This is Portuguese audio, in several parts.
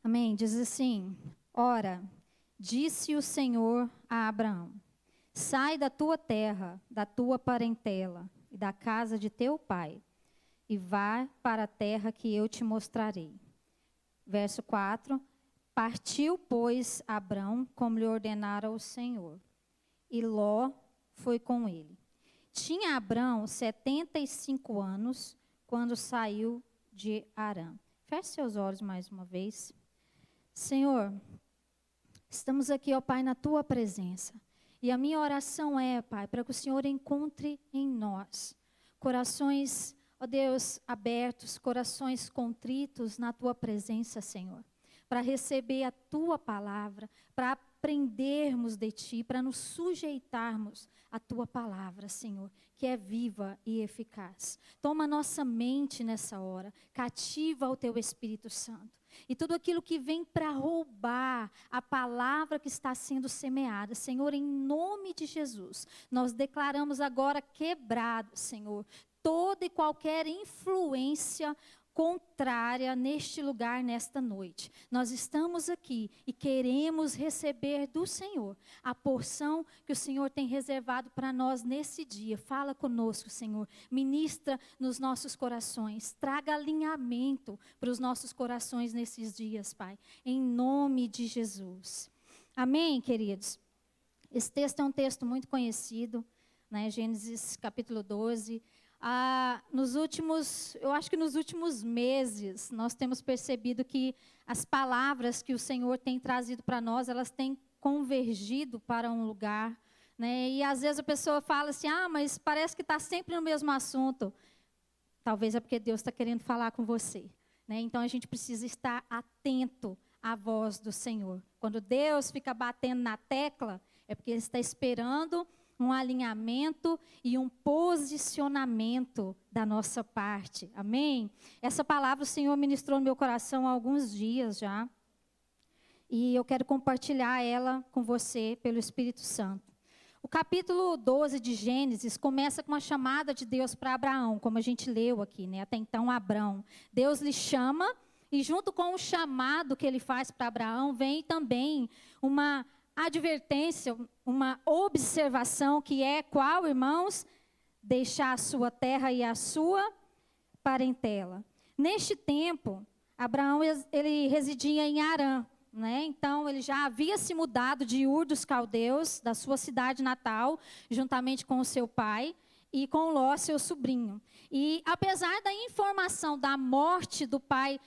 Amém? Diz assim: Ora, disse o Senhor a Abraão: sai da tua terra, da tua parentela e da casa de teu pai, e vá para a terra que eu te mostrarei. Verso 4: Partiu, pois, Abrão, como lhe ordenara o Senhor, e Ló foi com ele. Tinha Abrão 75 anos quando saiu de Harã. Feche seus olhos mais uma vez. Senhor, estamos aqui, ó Pai, na tua presença. E a minha oração é, Pai, para que o Senhor encontre em nós corações, ó Deus, abertos, corações contritos na tua presença, Senhor, para receber a tua palavra, para aprendermos de ti, para nos sujeitarmos à tua palavra, Senhor, que é viva e eficaz. Toma nossa mente nessa hora, cativa o teu Espírito Santo. E tudo aquilo que vem para roubar a palavra que está sendo semeada, Senhor, em nome de Jesus, nós declaramos agora quebrado, Senhor, toda e qualquer influência contrária neste lugar, nesta noite. Nós estamos aqui e queremos receber do Senhor a porção que o Senhor tem reservado para nós nesse dia. Fala conosco, Senhor. Ministra nos nossos corações. Traga alinhamento para os nossos corações nesses dias, Pai. Em nome de Jesus. Amém, queridos? Esse texto é um texto muito conhecido, né? Gênesis capítulo 12. Eu acho que nos últimos meses, nós temos percebido que as palavras que o Senhor tem trazido para nós, elas têm convergido para um lugar, né? E às vezes a pessoa fala assim, mas parece que está sempre no mesmo assunto. Talvez é porque Deus está querendo falar com você, né? Então a gente precisa estar atento à voz do Senhor. Quando Deus fica batendo na tecla, é porque Ele está esperando um alinhamento e um posicionamento da nossa parte. Amém? Essa palavra o Senhor ministrou no meu coração há alguns dias já. E eu quero compartilhar ela com você pelo Espírito Santo. O capítulo 12 de Gênesis começa com uma chamada de Deus para Abraão, como a gente leu aqui, né? Até então, Abrão. Deus lhe chama e junto com o chamado que ele faz para Abraão, vem também uma advertência, uma observação que é qual, irmãos? Deixar a sua terra e a sua parentela. Neste tempo, Abraão ele residia em Harã, né? Então ele já havia se mudado de Ur dos Caldeus, da sua cidade natal, juntamente com o seu pai e com Ló, seu sobrinho. E apesar da informação da morte do pai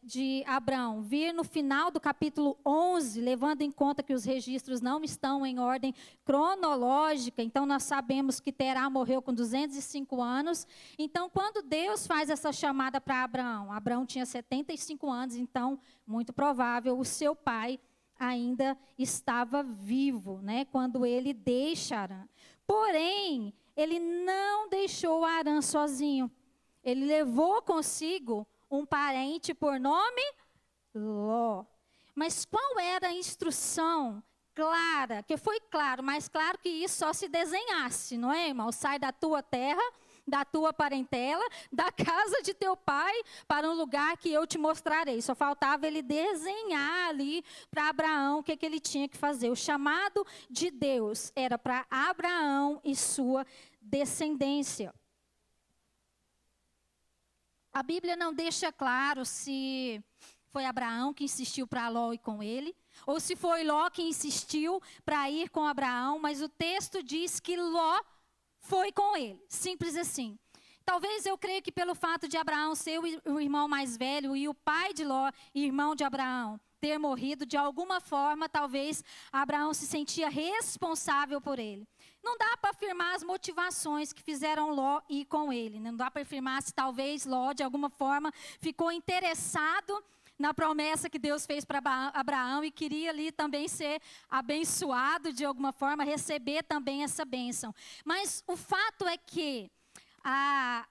de Abrão vir no final do capítulo 11, levando em conta que os registros não estão em ordem cronológica, então nós sabemos que Terá morreu com 205 anos. Então, quando Deus faz essa chamada para Abraão, Abraão tinha 75 anos, então, muito provável, o seu pai ainda estava vivo, né, quando ele deixa Harã. Porém, ele não deixou Harã sozinho. Ele levou consigo um parente por nome Ló. Mas qual era a instrução clara? Que foi claro, mais claro que isso só se desenhasse, não é, irmão? Sai da tua terra, da tua parentela, da casa de teu pai, para um lugar que eu te mostrarei. Só faltava ele desenhar ali para Abraão o que ele tinha que fazer. O chamado de Deus era para Abraão e sua descendência. A Bíblia não deixa claro se foi Abraão que insistiu para Ló ir com ele, ou se foi Ló que insistiu para ir com Abraão, mas o texto diz que Ló foi com ele, simples assim. Talvez eu creio que pelo fato de Abraão ser o irmão mais velho e o pai de Ló, irmão de Abraão, ter morrido, de alguma forma, talvez Abraão se sentia responsável por ele. Não dá para afirmar as motivações que fizeram Ló ir com ele. Não dá para afirmar se talvez Ló, de alguma forma, ficou interessado na promessa que Deus fez para Abraão e queria ali também ser abençoado de alguma forma, receber também essa bênção. Mas o fato é que a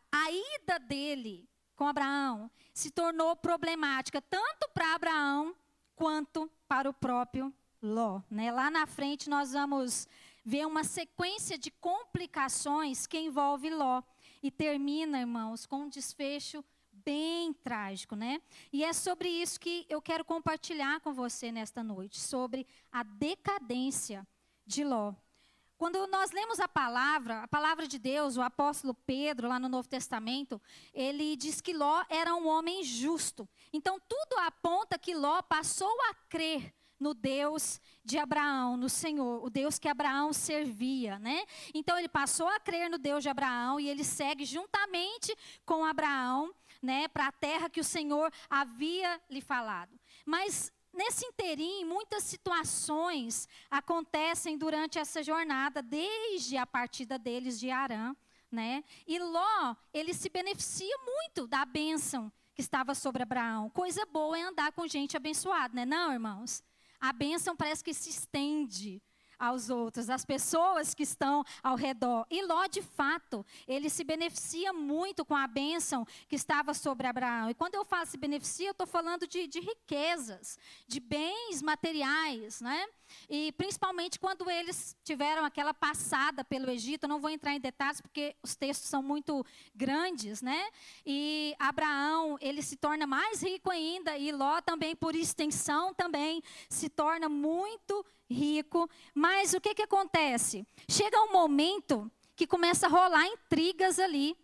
ida dele com Abraão se tornou problemática, tanto para Abraão quanto para o próprio Ló, né? Lá na frente nós vamos ver uma sequência de complicações que envolve Ló e termina, irmãos, com um desfecho bem trágico, né? E é sobre isso que eu quero compartilhar com você nesta noite, sobre a decadência de Ló. Quando nós lemos a palavra de Deus, o apóstolo Pedro, lá no Novo Testamento, ele diz que Ló era um homem justo. Então, tudo aponta que Ló passou a crer no Deus de Abraão, no Senhor, o Deus que Abraão servia, né? Então, ele passou a crer no Deus de Abraão e ele segue juntamente com Abraão, né, para a terra que o Senhor havia lhe falado. Mas nesse interim, muitas situações acontecem durante essa jornada, desde a partida deles de Harã, né? E Ló, ele se beneficia muito da bênção que estava sobre Abraão. Coisa boa é andar com gente abençoada, né? Não, irmãos? A bênção parece que se estende aos outros, às pessoas que estão ao redor. E Ló, de fato, ele se beneficia muito com a bênção que estava sobre Abraão. E quando eu falo se beneficia, eu estou falando de riquezas, de bens materiais, né? E principalmente quando eles tiveram aquela passada pelo Egito, eu não vou entrar em detalhes porque os textos são muito grandes, né? E Abraão, ele se torna mais rico ainda, e Ló também, por extensão, também se torna muito rico. Mas o que acontece? Chega um momento que começa a rolar intrigas ali,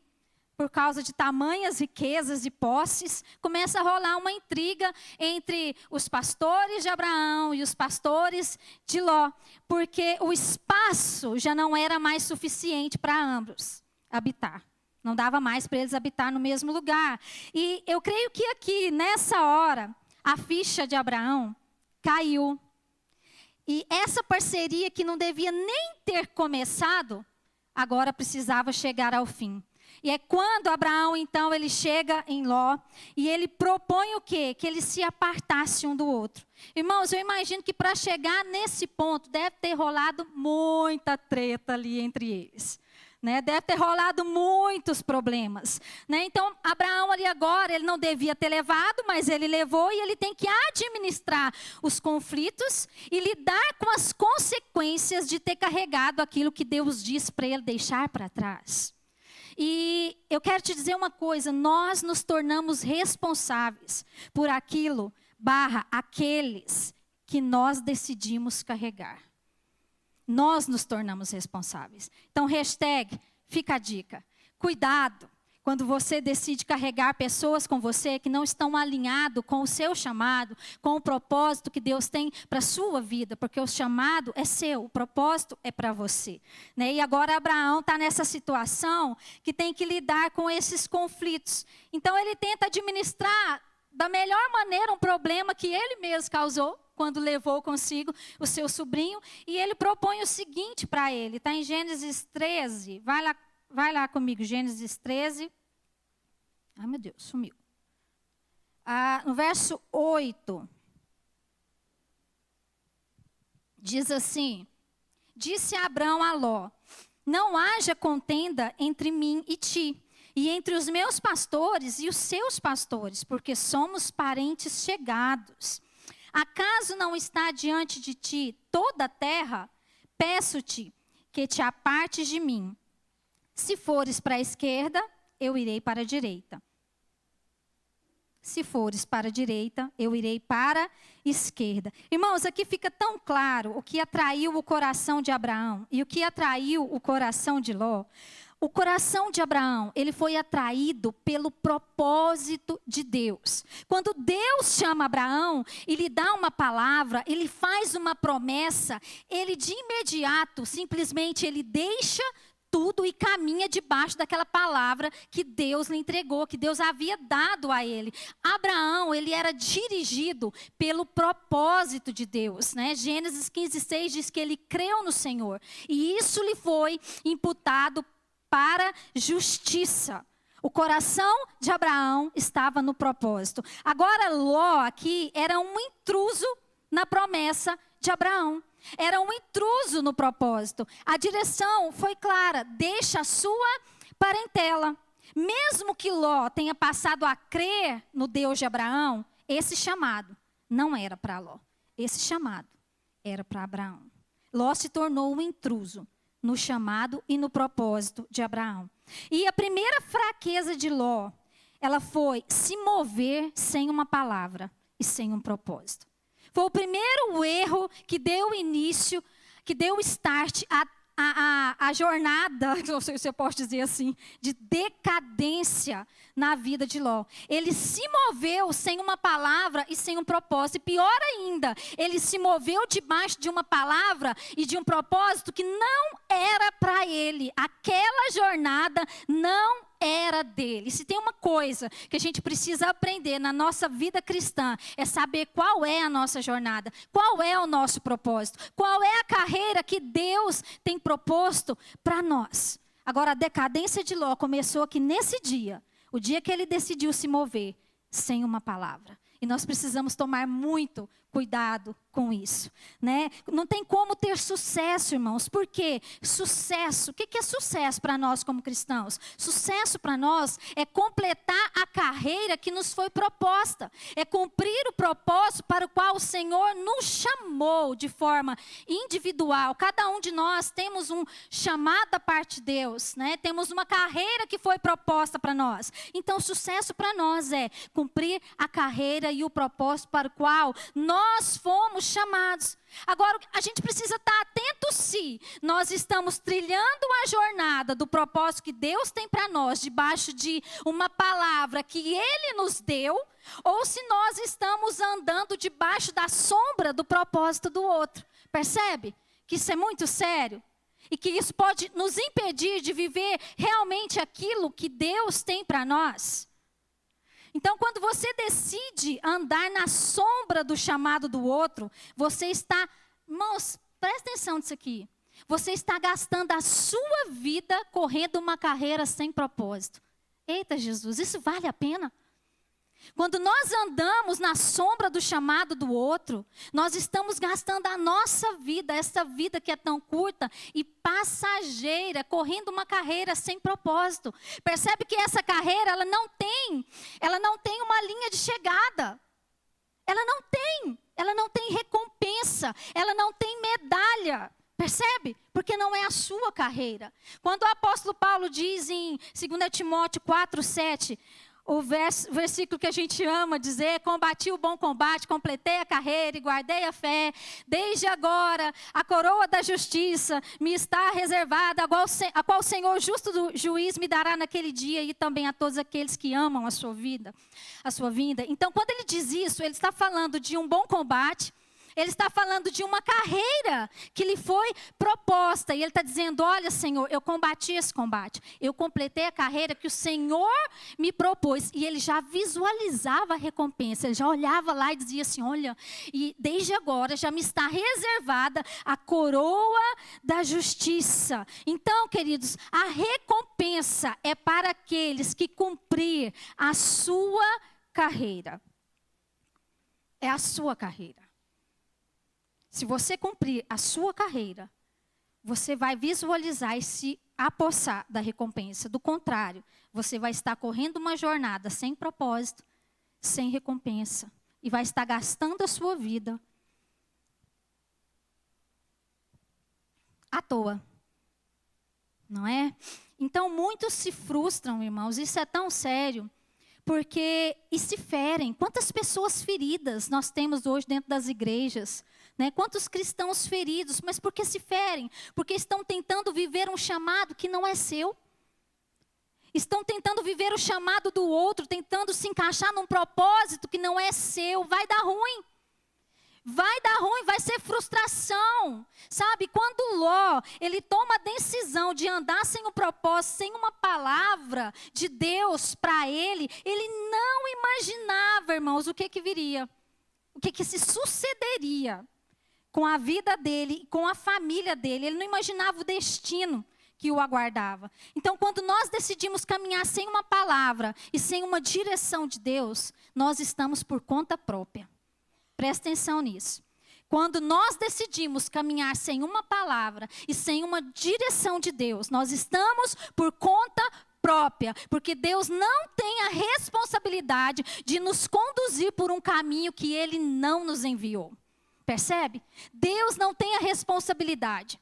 por causa de tamanhas riquezas e posses, começa a rolar uma intriga entre os pastores de Abraão e os pastores de Ló, porque o espaço já não era mais suficiente para ambos habitar. Não dava mais para eles habitar no mesmo lugar. E eu creio que aqui, nessa hora, a ficha de Abraão caiu. E essa parceria que não devia nem ter começado, agora precisava chegar ao fim. E é quando Abraão, então, ele chega em Ló e ele propõe o quê? Que eles se apartassem um do outro. Irmãos, eu imagino que para chegar nesse ponto deve ter rolado muita treta ali entre eles. Né? Deve ter rolado muitos problemas. Né? Então, Abraão ali agora, ele não devia ter levado, mas ele levou e ele tem que administrar os conflitos e lidar com as consequências de ter carregado aquilo que Deus disse para ele deixar para trás. E eu quero te dizer uma coisa, nós nos tornamos responsáveis por aquilo, aqueles que nós decidimos carregar. Nós nos tornamos responsáveis. Então, fica a dica. Cuidado quando você decide carregar pessoas com você que não estão alinhadas com o seu chamado, com o propósito que Deus tem para a sua vida, porque o chamado é seu, o propósito é para você. Né? E agora Abraão está nessa situação que tem que lidar com esses conflitos. Então ele tenta administrar da melhor maneira um problema que ele mesmo causou, quando levou consigo o seu sobrinho, e ele propõe o seguinte para ele, está em Gênesis 13, vai lá comigo, Gênesis 13. Ai, meu Deus, sumiu. No verso 8, diz assim: disse Abrão a Ló, não haja contenda entre mim e ti, e entre os meus pastores e os seus pastores, porque somos parentes chegados. Acaso não está diante de ti toda a terra? Peço-te que te apartes de mim. Se fores para a esquerda, eu irei para a direita. Se fores para a direita, eu irei para a esquerda. Irmãos, aqui fica tão claro o que atraiu o coração de Abraão e o que atraiu o coração de Ló. O coração de Abraão, ele foi atraído pelo propósito de Deus. Quando Deus chama Abraão e lhe dá uma palavra, ele faz uma promessa, ele de imediato, simplesmente ele deixa tudo e caminha debaixo daquela palavra que Deus lhe entregou, que Deus havia dado a ele. Abraão, ele era dirigido pelo propósito de Deus, né? Gênesis 15:6 diz que ele creu no Senhor e isso lhe foi imputado para justiça. O coração de Abraão estava no propósito. Agora, Ló aqui era um intruso na promessa de Abraão. Era um intruso no propósito. A direção foi clara: deixa a sua parentela. Mesmo que Ló tenha passado a crer no Deus de Abraão, esse chamado não era para Ló. Esse chamado era para Abraão. Ló se tornou um intruso no chamado e no propósito de Abraão. E a primeira fraqueza de Ló ela foi se mover sem uma palavra e sem um propósito. Foi o primeiro erro que deu início, que deu start a jornada, não sei se eu posso dizer assim, de decadência na vida de Ló. Ele se moveu sem uma palavra e sem um propósito. E pior ainda, ele se moveu debaixo de uma palavra e de um propósito que não era para ele. Aquela jornada não era dele. Se tem uma coisa que a gente precisa aprender na nossa vida cristã, é saber qual é a nossa jornada, qual é o nosso propósito, qual é a carreira que Deus tem proposto para nós. Agora, a decadência de Ló começou aqui nesse dia, o dia que ele decidiu se mover sem uma palavra. E nós precisamos tomar muito cuidado com isso, né? Não tem como ter sucesso, irmãos. Por quê? Sucesso. O que é sucesso para nós como cristãos? Sucesso para nós é completar a carreira que nos foi proposta. É cumprir o propósito para o qual o Senhor nos chamou de forma individual. Cada um de nós temos um chamado da parte de Deus, né? Temos uma carreira que foi proposta para nós. Então, sucesso para nós é cumprir a carreira e o propósito para o qual nós fomos chamados. Agora, a gente precisa estar atento se nós estamos trilhando a jornada do propósito que Deus tem para nós, debaixo de uma palavra que Ele nos deu, ou se nós estamos andando debaixo da sombra do propósito do outro. Percebe? Que isso é muito sério. E que isso pode nos impedir de viver realmente aquilo que Deus tem para nós. Então, quando você decide andar na sombra do chamado do outro, você está, irmãos, presta atenção nisso aqui. Você está gastando a sua vida correndo uma carreira sem propósito. Eita, Jesus, isso vale a pena? Quando nós andamos na sombra do chamado do outro, nós estamos gastando a nossa vida, essa vida que é tão curta e passageira, correndo uma carreira sem propósito. Percebe que essa carreira, ela não tem uma linha de chegada. Ela não tem recompensa, ela não tem medalha. Percebe? Porque não é a sua carreira. Quando o apóstolo Paulo diz em 2 Timóteo 4:7, o versículo que a gente ama dizer: combati o bom combate, completei a carreira e guardei a fé. Desde agora, a coroa da justiça me está reservada, a qual o Senhor justo juiz me dará naquele dia, e também a todos aqueles que amam a sua vinda. Então, quando ele diz isso, ele está falando de um bom combate. Ele está falando de uma carreira que lhe foi proposta. E ele está dizendo: olha, Senhor, eu combati esse combate. Eu completei a carreira que o Senhor me propôs. E ele já visualizava a recompensa. Ele já olhava lá e dizia assim: olha, e desde agora já me está reservada a coroa da justiça. Então, queridos, a recompensa é para aqueles que cumprir a sua carreira. É a sua carreira. Se você cumprir a sua carreira, você vai visualizar e se apossar da recompensa. Do contrário, você vai estar correndo uma jornada sem propósito, sem recompensa. E vai estar gastando a sua vida à toa. Não é? Então, muitos se frustram, irmãos. Isso é tão sério. E se ferem. Quantas pessoas feridas nós temos hoje dentro das igrejas? Né? Quantos cristãos feridos, mas por que se ferem? Porque estão tentando viver um chamado que não é seu. Estão tentando viver o chamado do outro, tentando se encaixar num propósito que não é seu. Vai dar ruim. Vai dar ruim, vai ser frustração. Sabe, quando Ló, ele toma a decisão de andar sem um propósito, sem uma palavra de Deus para ele não imaginava, irmãos, o que viria. O que se sucederia com a vida dele, com a família dele. Ele não imaginava o destino que o aguardava. Então, quando nós decidimos caminhar sem uma palavra e sem uma direção de Deus, nós estamos por conta própria. Presta atenção nisso. Quando nós decidimos caminhar sem uma palavra e sem uma direção de Deus, nós estamos por conta própria, porque Deus não tem a responsabilidade de nos conduzir por um caminho que Ele não nos enviou. Percebe? Deus não tem a responsabilidade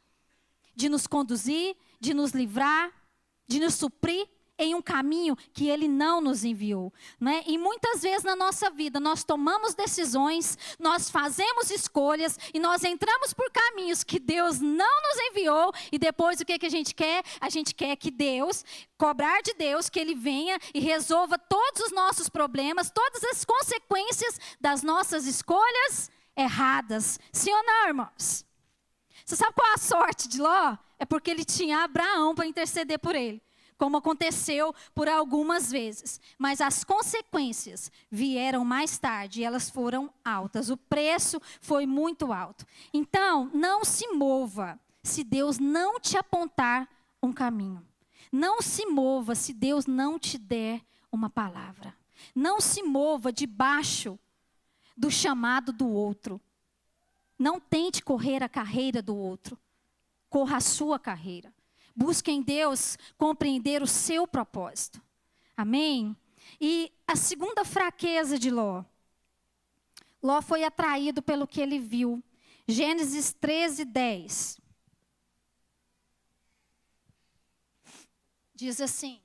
de nos conduzir, de nos livrar, de nos suprir em um caminho que Ele não nos enviou, né? E muitas vezes na nossa vida nós tomamos decisões, nós fazemos escolhas e nós entramos por caminhos que Deus não nos enviou e depois o que a gente quer? A gente quer que Deus, cobrar de Deus que Ele venha e resolva todos os nossos problemas, todas as consequências das nossas escolhas erradas. Sim ou não, irmãos? Você sabe qual é a sorte de Ló? É porque ele tinha Abraão para interceder por ele, como aconteceu por algumas vezes. Mas as consequências vieram mais tarde e elas foram altas. O preço foi muito alto. Então, não se mova se Deus não te apontar um caminho. Não se mova se Deus não te der uma palavra. Não se mova debaixo do chamado do outro. Não tente correr a carreira do outro. Corra a sua carreira. Busque em Deus compreender o seu propósito. Amém? E a segunda fraqueza de Ló. Ló foi atraído pelo que ele viu. Gênesis 13:10. Diz assim: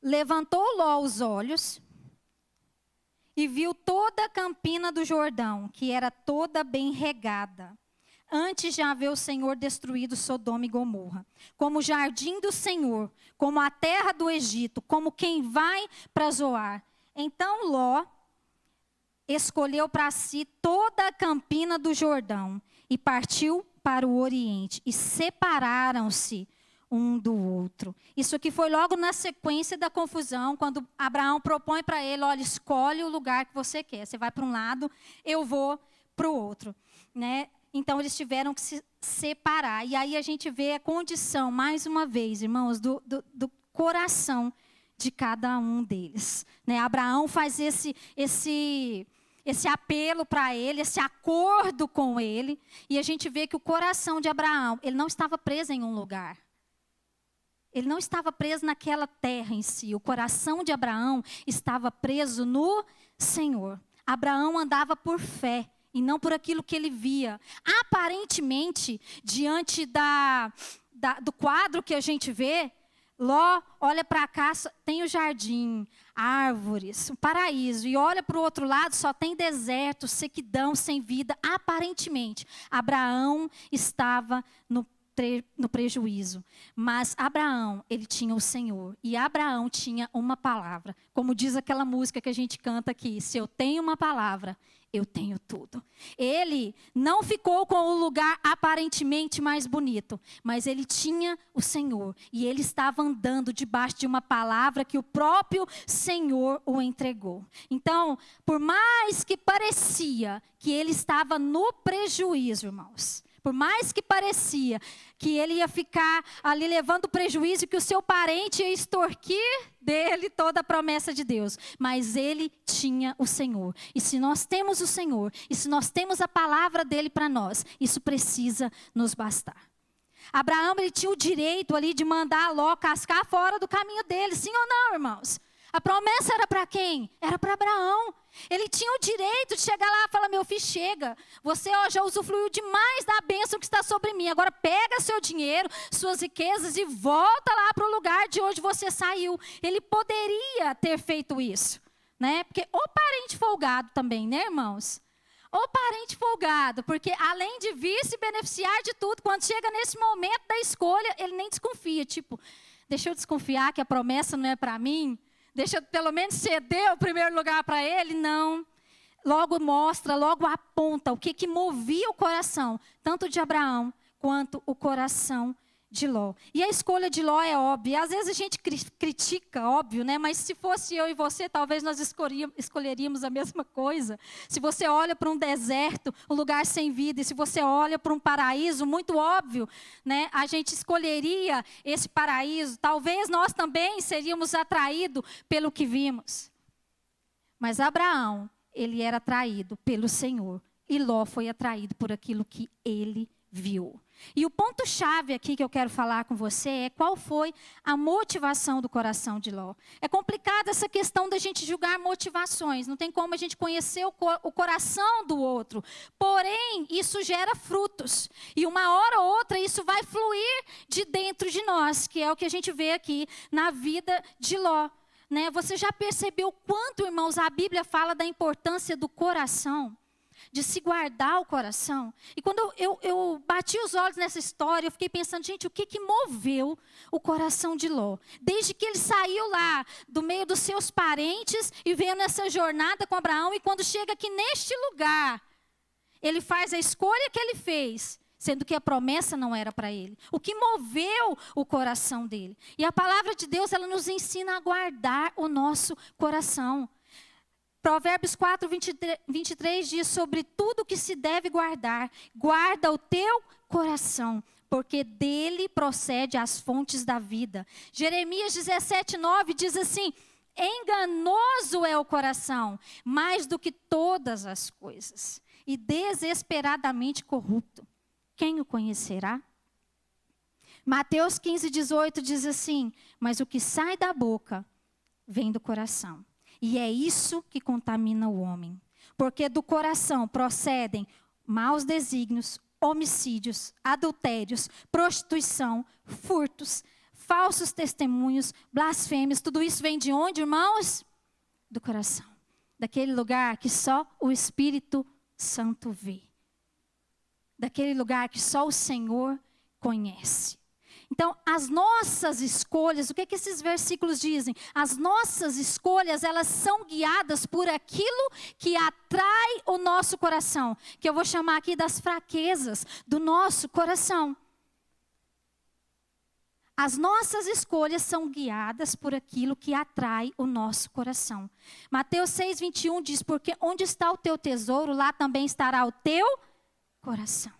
levantou Ló os olhos e viu toda a campina do Jordão, que era toda bem regada, antes de haver o Senhor destruído Sodoma e Gomorra, como o jardim do Senhor, como a terra do Egito, como quem vai para Zoar. Então Ló escolheu para si toda a campina do Jordão e partiu para o Oriente, e separaram-se um do outro. Isso aqui foi logo na sequência da confusão, quando Abraão propõe para ele: olha, escolhe o lugar que você quer. Você vai para um lado, eu vou para o outro, né? Então eles tiveram que se separar. E aí a gente vê a condição, mais uma vez, irmãos, do coração de cada um deles, né? Abraão faz esse apelo para ele, esse acordo com ele, e a gente vê que o coração de Abraão, ele não estava preso em um lugar. Ele não estava preso naquela terra em si. O coração de Abraão estava preso no Senhor. Abraão andava por fé e não por aquilo que ele via. Aparentemente, diante do quadro que a gente vê, Ló olha para cá, tem o jardim, árvores, o paraíso. E olha para o outro lado, só tem deserto, sequidão, sem vida. Aparentemente, Abraão estava no prejuízo. Mas Abraão, ele tinha o Senhor. E Abraão tinha uma palavra. Como diz aquela música que a gente canta aqui: se eu tenho uma palavra, eu tenho tudo. Ele não ficou com o lugar aparentemente mais bonito, mas ele tinha o Senhor. E ele estava andando debaixo de uma palavra que o próprio Senhor o entregou. Então, por mais que parecia que ele estava no prejuízo, irmãos, por mais que parecia que ele ia ficar ali levando prejuízo, que o seu parente ia extorquir dele toda a promessa de Deus. Mas ele tinha o Senhor. E se nós temos o Senhor, e se nós temos a palavra dele para nós, isso precisa nos bastar. Abraão, ele tinha o direito ali de mandar Ló cascar fora do caminho dele. Sim ou não, irmãos? A promessa era para quem? Era para Abraão. Ele tinha o direito de chegar lá e falar: meu filho, chega. Você já usufruiu demais da bênção que está sobre mim. Agora pega seu dinheiro, suas riquezas e volta lá para o lugar de onde você saiu. Ele poderia ter feito isso, né? Porque o parente folgado também, né, irmãos? O parente folgado, porque além de vir se beneficiar de tudo, quando chega nesse momento da escolha, ele nem desconfia. Tipo, deixa eu desconfiar que a promessa não é para mim? Deixa eu pelo menos ceder o primeiro lugar para ele? Não. Logo mostra, logo aponta o que movia o coração, tanto de Abraão quanto o coração de Ló. E a escolha de Ló é óbvia. Às vezes a gente critica, óbvio, né? Mas se fosse eu e você, talvez nós escolheríamos a mesma coisa. Se você olha para um deserto, um lugar sem vida, e se você olha para um paraíso, muito óbvio, né? A gente escolheria esse paraíso. Talvez nós também seríamos atraídos pelo que vimos. Mas Abraão, ele era atraído pelo Senhor. E Ló foi atraído por aquilo que ele viu. E o ponto-chave aqui que eu quero falar com você é qual foi a motivação do coração de Ló. É complicada essa questão da gente julgar motivações, não tem como a gente conhecer o coração do outro. Porém, isso gera frutos. E uma hora ou outra isso vai fluir de dentro de nós, que é o que a gente vê aqui na vida de Ló. Né? Você já percebeu quanto, irmãos, a Bíblia fala da importância do coração? De se guardar o coração. E quando eu bati os olhos nessa história, eu fiquei pensando, gente, o que moveu o coração de Ló? Desde que ele saiu lá do meio dos seus parentes e veio nessa jornada com Abraão, e quando chega aqui neste lugar, ele faz a escolha que ele fez, sendo que a promessa não era para ele. O que moveu o coração dele? E a palavra de Deus, ela nos ensina a guardar o nosso coração. Provérbios 4, 23 diz sobre tudo que se deve guardar. Guarda o teu coração, porque dele procede as fontes da vida. Jeremias 17, 9 diz assim: enganoso é o coração, mais do que todas as coisas, e desesperadamente corrupto. Quem o conhecerá? Mateus 15, 18 diz assim: mas o que sai da boca vem do coração. E é isso que contamina o homem. Porque do coração procedem maus desígnios, homicídios, adultérios, prostituição, furtos, falsos testemunhos, blasfêmias. Tudo isso vem de onde, irmãos? Do coração. Daquele lugar que só o Espírito Santo vê. Daquele lugar que só o Senhor conhece. Então, as nossas escolhas, o que esses versículos dizem? As nossas escolhas, elas são guiadas por aquilo que atrai o nosso coração. Que eu vou chamar aqui das fraquezas do nosso coração. As nossas escolhas são guiadas por aquilo que atrai o nosso coração. Mateus 6, 21 diz, porque onde está o teu tesouro, lá também estará o teu coração.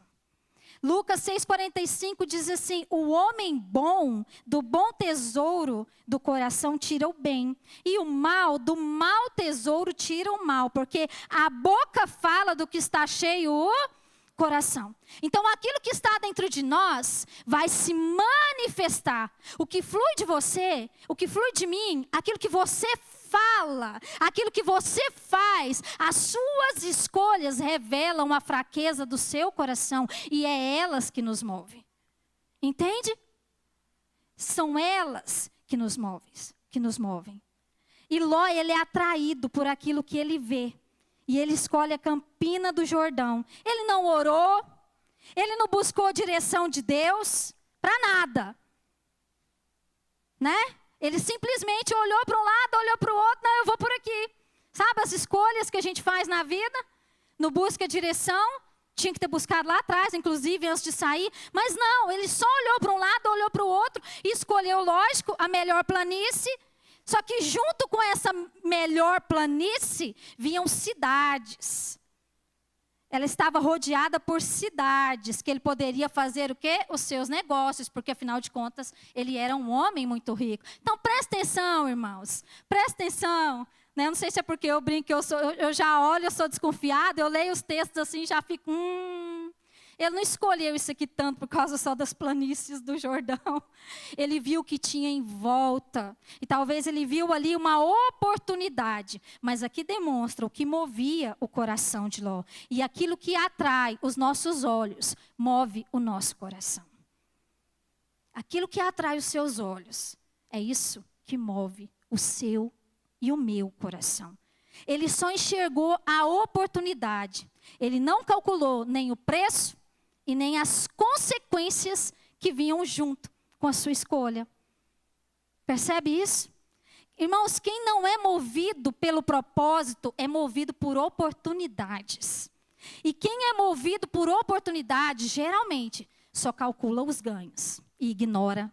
Lucas 6,45 diz assim: o homem bom, do bom tesouro do coração tira o bem, e o mal, do mau tesouro tira o mal, porque a boca fala do que está cheio o coração. Então aquilo que está dentro de nós vai se manifestar. O que flui de você, o que flui de mim, aquilo que você fala, aquilo que você faz, as suas escolhas revelam a fraqueza do seu coração e é elas que nos movem. Entende? São elas que nos movem. E Ló, ele é atraído por aquilo que ele vê. E ele escolhe a Campina do Jordão. Ele não orou, ele não buscou direção de Deus para nada. Né? Ele simplesmente olhou para um lado, olhou para o outro, não, eu vou por aqui. Sabe as escolhas que a gente faz na vida? No busca direção, tinha que ter buscado lá atrás, inclusive, antes de sair. Mas não, ele só olhou para um lado, olhou para o outro, e escolheu, lógico, a melhor planície. Só que junto com essa melhor planície, vinham cidades. Ela estava rodeada por cidades, que ele poderia fazer o quê? Os seus negócios, porque afinal de contas, ele era um homem muito rico. Então, presta atenção, irmãos, presta atenção. Né? Não sei se é porque eu brinco, eu já olho, eu sou desconfiada, eu leio os textos assim, já fico, Ele não escolheu isso aqui tanto por causa só das planícies do Jordão. Ele viu o que tinha em volta. E talvez ele viu ali uma oportunidade. Mas aqui demonstra o que movia o coração de Ló. E aquilo que atrai os nossos olhos, move o nosso coração. Aquilo que atrai os seus olhos, é isso que move o seu e o meu coração. Ele só enxergou a oportunidade. Ele não calculou nem o preço, e nem as consequências que vinham junto com a sua escolha. Percebe isso? Irmãos, quem não é movido pelo propósito, é movido por oportunidades. E quem é movido por oportunidades, geralmente, só calcula os ganhos e ignora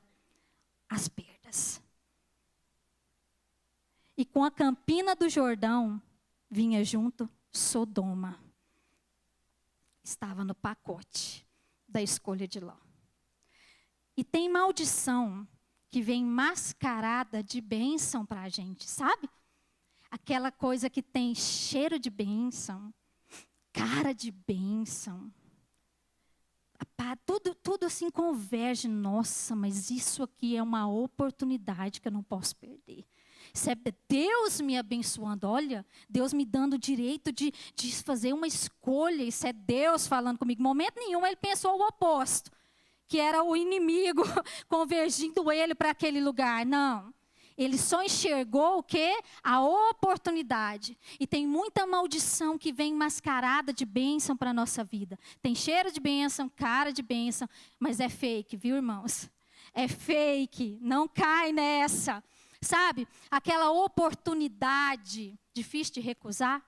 as perdas. E com a Campina do Jordão, vinha junto Sodoma. Estava no pacote da escolha de Ló. E tem maldição que vem mascarada de bênção para a gente, sabe? Aquela coisa que tem cheiro de bênção, cara de bênção. tudo assim converge. Nossa, mas isso aqui é uma oportunidade que eu não posso perder. Isso é Deus me abençoando. Olha, Deus me dando o direito de fazer uma escolha. Isso é Deus falando comigo. Em momento nenhum ele pensou o oposto, que era o inimigo convergindo ele para aquele lugar. Não. Ele só enxergou o quê? A oportunidade. E tem muita maldição que vem mascarada de bênção para a nossa vida. Tem cheiro de bênção, cara de bênção, mas é fake, viu, irmãos? É fake, não cai nessa. Sabe, aquela oportunidade difícil de recusar,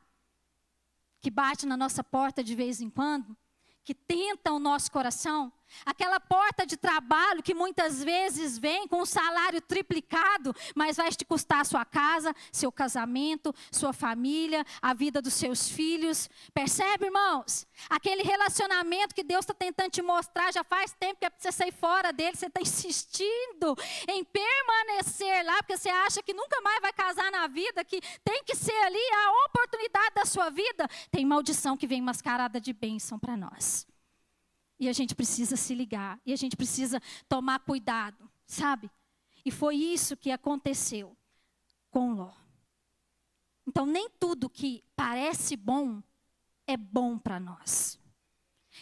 que bate na nossa porta de vez em quando, que tenta o nosso coração. Aquela porta de trabalho que muitas vezes vem com um salário triplicado, mas vai te custar a sua casa, seu casamento, sua família, a vida dos seus filhos. Percebe, irmãos? Aquele relacionamento que Deus está tentando te mostrar já faz tempo que é para você sair fora dele. Você está insistindo em permanecer lá, porque você acha que nunca mais vai casar na vida, que tem que ser ali a oportunidade da sua vida. Tem maldição que vem mascarada de bênção para nós. E a gente precisa se ligar. E a gente precisa tomar cuidado, sabe? E foi isso que aconteceu com Ló. Então, nem tudo que parece bom é bom para nós.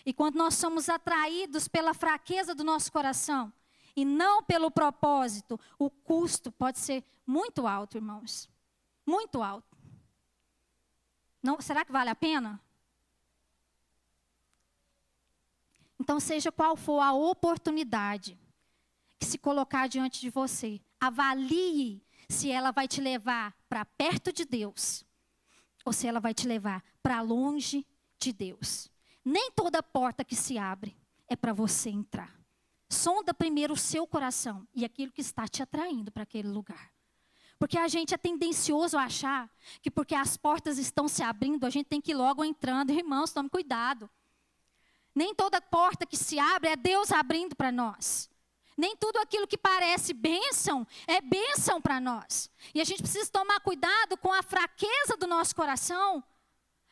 E quando nós somos atraídos pela fraqueza do nosso coração, e não pelo propósito, o custo pode ser muito alto, irmãos. Muito alto. Não, será que vale a pena? Então, seja qual for a oportunidade que se colocar diante de você, avalie se ela vai te levar para perto de Deus ou se ela vai te levar para longe de Deus. Nem toda porta que se abre é para você entrar. Sonda primeiro o seu coração e aquilo que está te atraindo para aquele lugar. Porque a gente é tendencioso a achar que porque as portas estão se abrindo, a gente tem que ir logo entrando. Irmãos, tome cuidado. Nem toda porta que se abre é Deus abrindo para nós. Nem tudo aquilo que parece bênção é bênção para nós. E a gente precisa tomar cuidado com a fraqueza do nosso coração.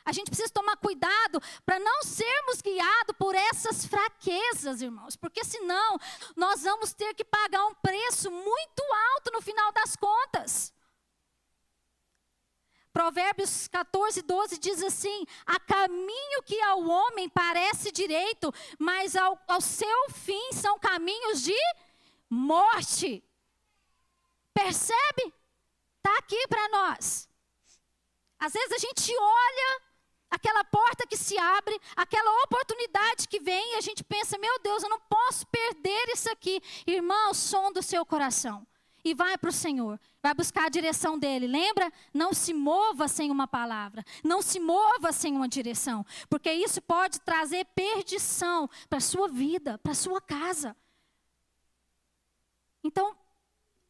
A gente precisa tomar cuidado para não sermos guiados por essas fraquezas, irmãos. Porque senão nós vamos ter que pagar um preço muito alto no final das contas. Provérbios 14, 12 diz assim: há caminho que ao homem parece direito, mas ao seu fim são caminhos de morte. Percebe? Está aqui para nós. Às vezes a gente olha aquela porta que se abre, aquela oportunidade que vem e a gente pensa, meu Deus, eu não posso perder isso aqui. Irmão, sonda o seu coração. E vai para o Senhor, vai buscar a direção dEle. Lembra? Não se mova sem uma palavra. Não se mova sem uma direção. Porque isso pode trazer perdição para a sua vida, para a sua casa. Então,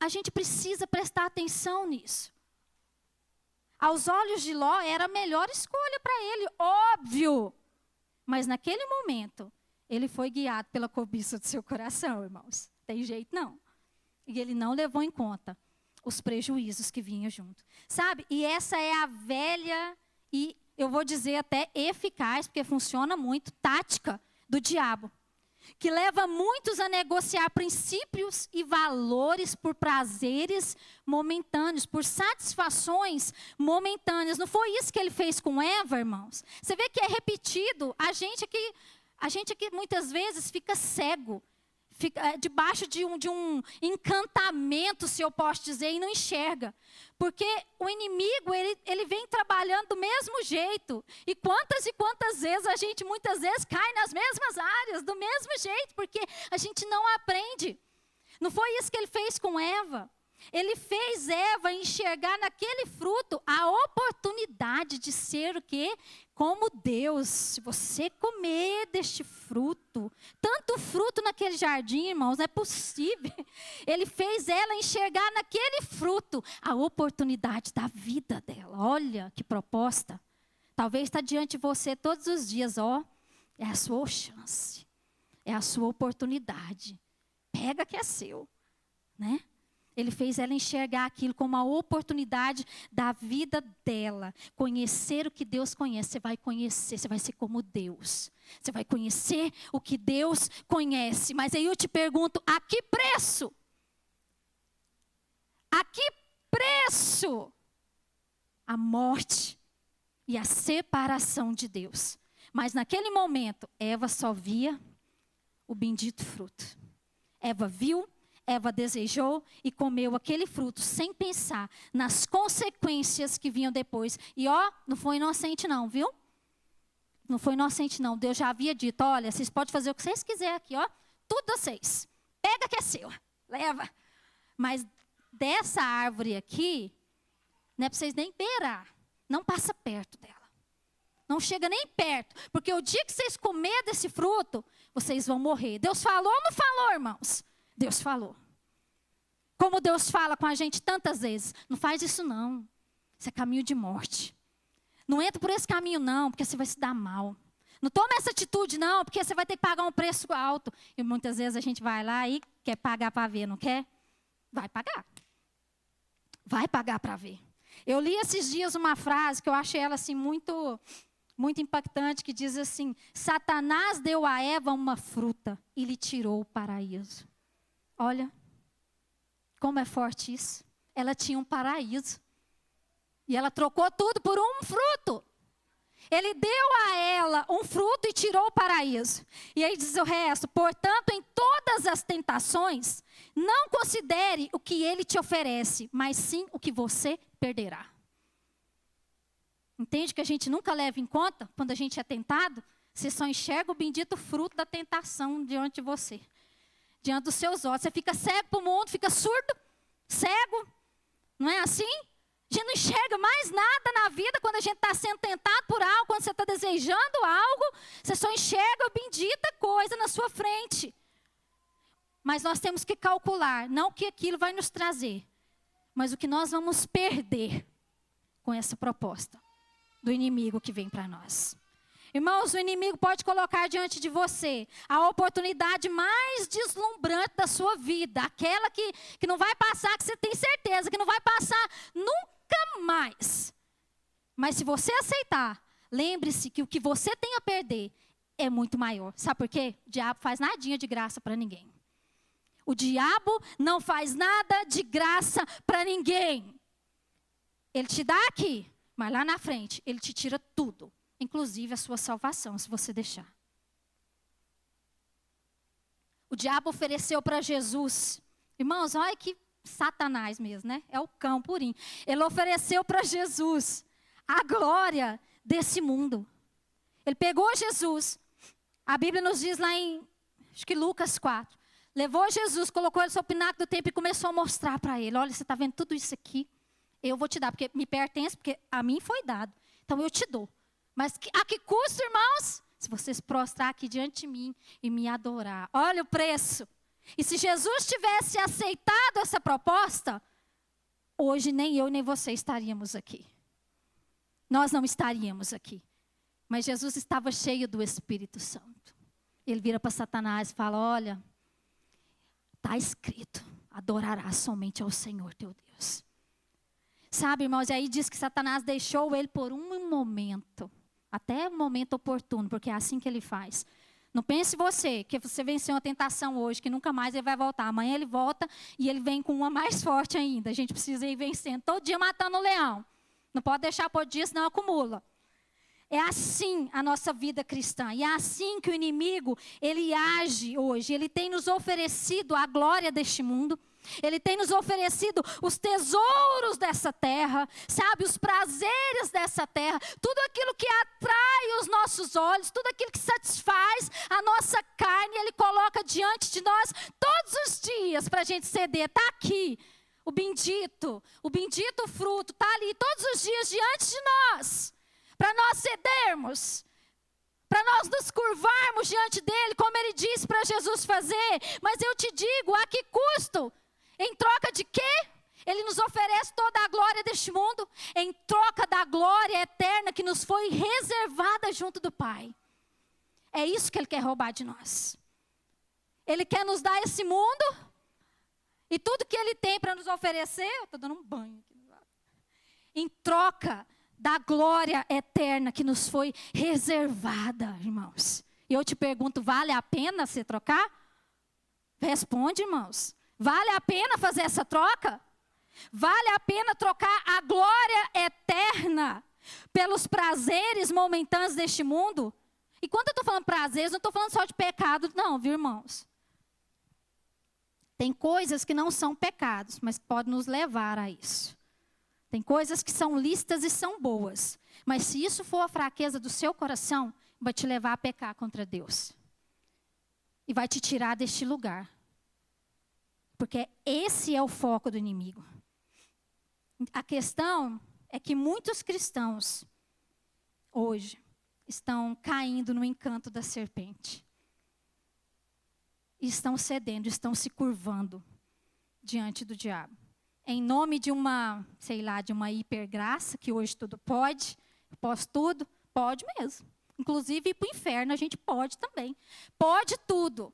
a gente precisa prestar atenção nisso. Aos olhos de Ló, era a melhor escolha para ele, óbvio. Mas naquele momento, ele foi guiado pela cobiça do seu coração, irmãos. Tem jeito não. E ele não levou em conta os prejuízos que vinham junto. Sabe? E essa é a velha e, eu vou dizer até eficaz, porque funciona muito, tática do diabo. Que leva muitos a negociar princípios e valores por prazeres momentâneos, por satisfações momentâneas. Não foi isso que ele fez com Eva, irmãos? Você vê que é repetido. A gente aqui muitas vezes fica cego. Fica debaixo de um encantamento, se eu posso dizer, e não enxerga. Porque o inimigo, ele vem trabalhando do mesmo jeito. E quantas vezes a gente, muitas vezes, cai nas mesmas áreas, do mesmo jeito, porque a gente não aprende. Não foi isso que ele fez com Eva. Ele fez Eva enxergar naquele fruto a oportunidade de ser o quê? Como Deus. Se você comer deste fruto, tanto fruto naquele jardim, irmãos, não é possível. Ele fez ela enxergar naquele fruto a oportunidade da vida dela. Olha que proposta. Talvez está diante de você todos os dias, ó. É a sua chance. É a sua oportunidade. Pega que é seu, né? Ele fez ela enxergar aquilo como uma oportunidade da vida dela. Conhecer o que Deus conhece. Você vai conhecer, você vai ser como Deus. Você vai conhecer o que Deus conhece. Mas aí eu te pergunto, a que preço? A que preço? A morte e a separação de Deus. Mas naquele momento, Eva só via o bendito fruto. Eva viu, Eva desejou e comeu aquele fruto sem pensar nas consequências que vinham depois. E não foi inocente não, viu? Não foi inocente não. Deus já havia dito, olha, vocês podem fazer o que vocês quiserem aqui, tudo vocês. Pega que é seu, leva. Mas dessa árvore aqui, não é para vocês nem beirar. Não passa perto dela. Não chega nem perto. Porque o dia que vocês comerem desse fruto, vocês vão morrer. Deus falou ou não falou, irmãos? Deus falou. Como Deus fala com a gente tantas vezes. Não faz isso não. Isso é caminho de morte. Não entra por esse caminho não, porque você vai se dar mal. Não toma essa atitude não, porque você vai ter que pagar um preço alto. E muitas vezes a gente vai lá e quer pagar para ver, não quer? Vai pagar. Vai pagar para ver. Eu li esses dias uma frase que eu achei ela assim muito impactante, que diz assim: Satanás deu a Eva uma fruta e lhe tirou o paraíso. Olha, como é forte isso. Ela tinha um paraíso. E ela trocou tudo por um fruto. Ele deu a ela um fruto e tirou o paraíso. E aí diz o resto: portanto, em todas as tentações, não considere o que ele te oferece, mas sim o que você perderá. Entende que a gente nunca leva em conta quando a gente é tentado? Você só enxerga o bendito fruto da tentação diante de você. Diante dos seus olhos. Você fica cego para o mundo, fica surdo, cego. Não é assim? A gente não enxerga mais nada na vida quando a gente está sendo tentado por algo, quando você está desejando algo, você só enxerga a bendita coisa na sua frente. Mas nós temos que calcular, não o que aquilo vai nos trazer, mas o que nós vamos perder com essa proposta do inimigo que vem para nós. Irmãos, o inimigo pode colocar diante de você a oportunidade mais deslumbrante da sua vida, aquela que não vai passar, que você tem certeza que não vai passar nunca mais. Mas se você aceitar, lembre-se que o que você tem a perder é muito maior. Sabe por quê? O diabo faz nadinha de graça para ninguém. O diabo não faz nada de graça para ninguém. Ele te dá aqui, mas lá na frente ele te tira tudo. Inclusive a sua salvação, se você deixar. O diabo ofereceu para Jesus. Irmãos, olha que Satanás mesmo, né? É o cão purinho. Ele ofereceu para Jesus a glória desse mundo. Ele pegou Jesus. A Bíblia nos diz lá em, acho que Lucas 4. Levou Jesus, colocou ele sobre o pináculo do templo e começou a mostrar para ele. Olha, você está vendo tudo isso aqui? Eu vou te dar, porque me pertence, porque a mim foi dado. Então eu te dou. Mas a que custa, irmãos? Se você se prostrar aqui diante de mim e me adorar. Olha o preço. E se Jesus tivesse aceitado essa proposta, hoje nem eu nem você estaríamos aqui. Nós não estaríamos aqui. Mas Jesus estava cheio do Espírito Santo. Ele vira para Satanás e fala: olha, está escrito, adorarás somente ao Senhor teu Deus. Sabe, irmãos, e aí diz que Satanás deixou ele por um momento. Até o momento oportuno, porque é assim que ele faz. Não pense você, que você venceu uma tentação hoje, que nunca mais ele vai voltar. Amanhã ele volta e ele vem com uma mais forte ainda. A gente precisa ir vencendo, todo dia matando o leão. Não pode deixar por dia, senão acumula. É assim a nossa vida cristã. E é assim que o inimigo, ele age hoje. Ele tem nos oferecido a glória deste mundo. Ele tem nos oferecido os tesouros dessa terra, sabe, os prazeres dessa terra, tudo aquilo que atrai os nossos olhos, tudo aquilo que satisfaz a nossa carne, ele coloca diante de nós todos os dias para a gente ceder. Está aqui o bendito fruto, está ali todos os dias diante de nós, para nós cedermos. Para nós nos curvarmos diante dele, como ele disse para Jesus fazer. Mas eu te digo, a que custo? Em troca de quê? Ele nos oferece toda a glória deste mundo, em troca da glória eterna que nos foi reservada junto do Pai. É isso que ele quer roubar de nós. Ele quer nos dar esse mundo E tudo que Ele tem para nos oferecer, eu estou dando um banho aqui. Em troca da glória eterna que nos foi reservada, irmãos. E eu te pergunto, vale a pena você trocar? Responde, irmãos. Vale a pena fazer essa troca? Vale a pena trocar a glória eterna pelos prazeres momentâneos deste mundo? E quando eu estou falando prazeres, não estou falando só de pecado, não, viu, irmãos? Tem coisas que não são pecados, mas podem nos levar a isso. Tem coisas que são lícitas e são boas. Mas se isso for a fraqueza do seu coração, vai te levar a pecar contra Deus. E vai te tirar deste lugar. Porque esse é o foco do inimigo. A questão é que muitos cristãos, hoje, estão caindo no encanto da serpente. E estão cedendo, estão se curvando diante do diabo. Em nome de uma, sei lá, de uma hipergraça, que hoje tudo pode, eu posso tudo, pode mesmo. Inclusive ir para o inferno a gente pode também. Pode tudo.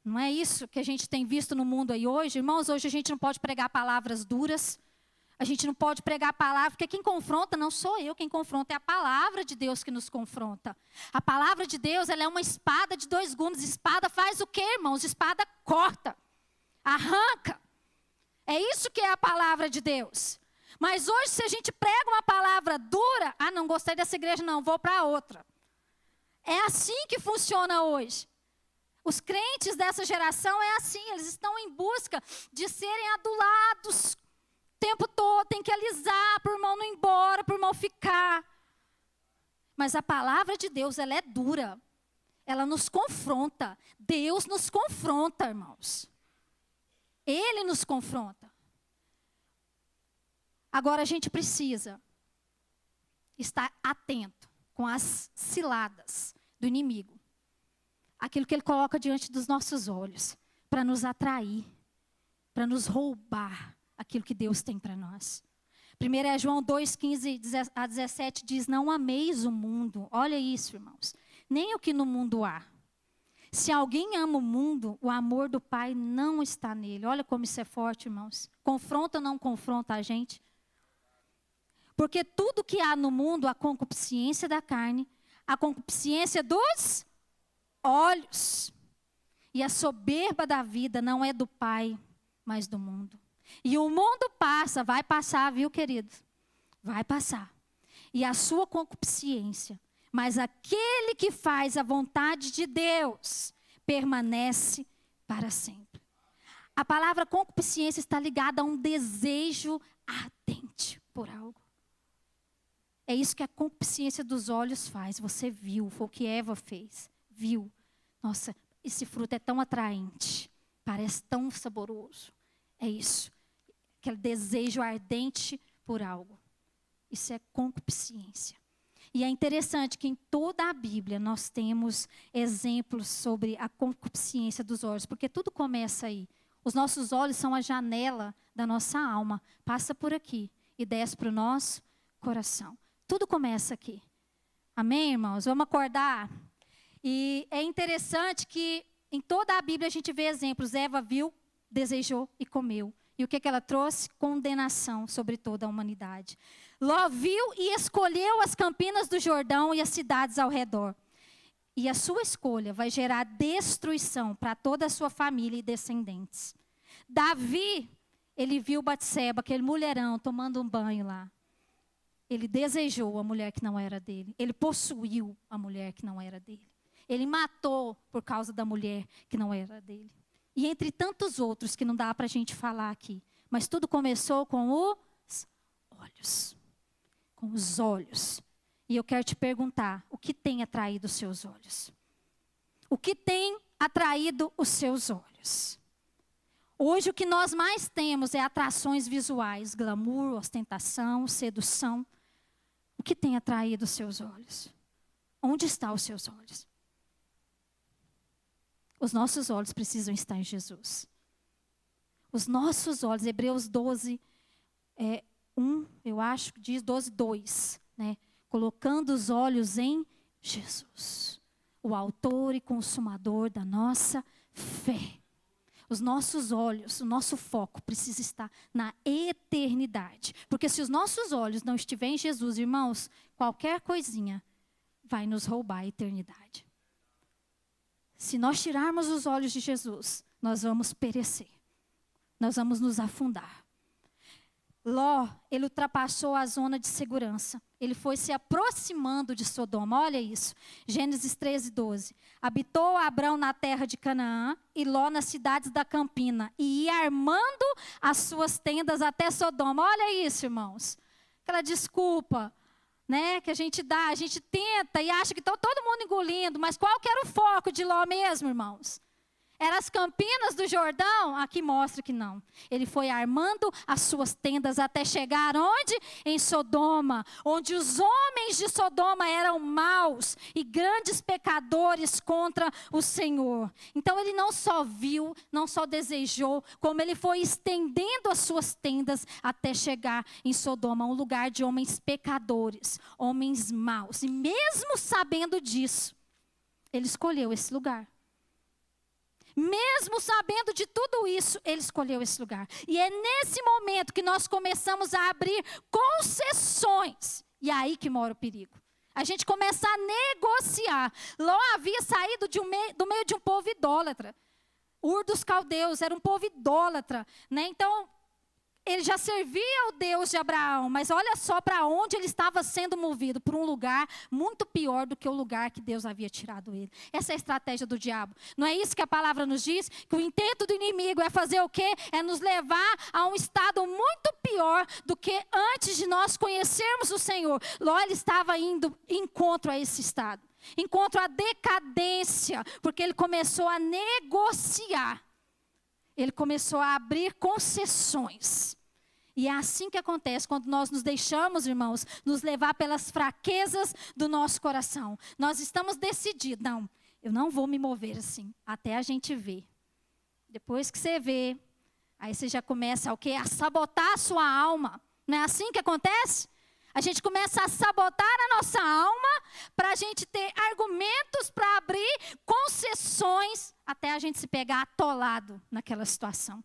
Não é isso que a gente tem visto no mundo aí hoje? Irmãos, hoje a gente não pode pregar palavras duras. A gente não pode pregar palavras, porque quem confronta não sou eu, quem confronta é a palavra de Deus que nos confronta. A palavra de Deus, ela é uma espada de 2 gumes. Espada faz o quê, irmãos? Espada corta, arranca. É isso que é a palavra de Deus. Mas hoje, se a gente prega uma palavra dura, não gostei dessa igreja não, vou para outra. É assim que funciona hoje. Os crentes dessa geração é assim, eles estão em busca de serem adulados o tempo todo, tem que alisar para o irmão não ir embora, para o irmão ficar. Mas a palavra de Deus, ela é dura. Ela nos confronta. Deus nos confronta, irmãos. Ele nos confronta. Agora a gente precisa estar atento com as ciladas do inimigo. Aquilo que ele coloca diante dos nossos olhos, para nos atrair, para nos roubar aquilo que Deus tem para nós. 1 João 2, 15 a 17 diz, não ameis o mundo. Olha isso, irmãos. Nem o que no mundo há. Se alguém ama o mundo, o amor do Pai não está nele. Olha como isso é forte, irmãos. Confronta ou não confronta a gente? Porque tudo que há no mundo, a concupiscência da carne, a concupiscência dos olhos e a soberba da vida não é do Pai, mas do mundo. E o mundo passa, vai passar, viu, queridos? Vai passar. E a sua concupiscência. Mas aquele que faz a vontade de Deus permanece para sempre. A palavra concupiscência está ligada a um desejo ardente por algo. É isso que a concupiscência dos olhos faz. Você viu, foi o que Eva fez. Viu. Nossa, esse fruto é tão atraente. Parece tão saboroso. É isso. Aquele desejo ardente por algo. Isso é concupiscência. E é interessante que em toda a Bíblia nós temos exemplos sobre a concupiscência dos olhos, porque tudo começa aí. Os nossos olhos são a janela da nossa alma. Passa por aqui e desce para o nosso coração. Tudo começa aqui. Amém, irmãos? Vamos acordar? E é interessante que em toda a Bíblia a gente vê exemplos. Eva viu, desejou e comeu. E o que ela trouxe? Condenação sobre toda a humanidade. Ló viu e escolheu as campinas do Jordão e as cidades ao redor. E a sua escolha vai gerar destruição para toda a sua família e descendentes. Davi, ele viu Batseba, aquele mulherão, tomando um banho lá. Ele desejou a mulher que não era dele. Ele possuiu a mulher que não era dele. Ele matou por causa da mulher que não era dele. E entre tantos outros que não dá para a gente falar aqui. Mas tudo começou com os olhos. Com os olhos. E eu quero te perguntar, o que tem atraído os seus olhos? O que tem atraído os seus olhos? Hoje o que nós mais temos é atrações visuais, glamour, ostentação, sedução. O que tem atraído os seus olhos? Onde estão os seus olhos? Os nossos olhos precisam estar em Jesus. Os nossos olhos, Hebreus 12, 1, eu acho, diz 12, 2, né? Colocando os olhos em Jesus, o autor e consumador da nossa fé. Os nossos olhos, o nosso foco precisa estar na eternidade. Porque se os nossos olhos não estiverem em Jesus, irmãos, qualquer coisinha vai nos roubar a eternidade. Se nós tirarmos os olhos de Jesus, nós vamos perecer. Nós vamos nos afundar. Ló, ele ultrapassou a zona de segurança. Ele foi se aproximando de Sodoma. Olha isso. Gênesis 13:12. Habitou Abrão na terra de Canaã e Ló nas cidades da campina. E ia armando as suas tendas até Sodoma. Olha isso, irmãos. Aquela desculpa, né, que a gente dá. A gente tenta e acha que está todo mundo engolindo. Mas qual que era o foco de Ló mesmo, irmãos? Eram as campinas do Jordão? Aqui mostra que não. Ele foi armando as suas tendas até chegar onde? Em Sodoma. Onde os homens de Sodoma eram maus e grandes pecadores contra o Senhor. Então ele não só viu, não só desejou, como ele foi estendendo as suas tendas até chegar em Sodoma. Um lugar de homens pecadores, homens maus. E mesmo sabendo disso, ele escolheu esse lugar. Mesmo sabendo de tudo isso, ele escolheu esse lugar. E é nesse momento que nós começamos a abrir concessões. E é aí que mora o perigo. A gente começa a negociar. Ló havia saído do meio de um povo idólatra. Ur dos caldeus era um povo idólatra, né? Então, ele já servia ao Deus de Abraão, mas olha só para onde ele estava sendo movido, por um lugar muito pior do que o lugar que Deus havia tirado ele. Essa é a estratégia do diabo. Não é isso que a palavra nos diz? Que o intento do inimigo é fazer o quê? É nos levar a um estado muito pior do que antes de nós conhecermos o Senhor. Ló, ele estava indo em encontro a esse estado. Encontro à decadência, porque ele começou a negociar. Ele começou a abrir concessões. E é assim que acontece quando nós nos deixamos, irmãos, nos levar pelas fraquezas do nosso coração. Nós estamos decididos. Não, eu não vou me mover assim, até a gente ver. Depois que você vê, aí você já começa o quê? A sabotar a sua alma. Não é assim que acontece? A gente começa a sabotar a nossa alma para a gente ter argumentos para abrir concessões até a gente se pegar atolado naquela situação.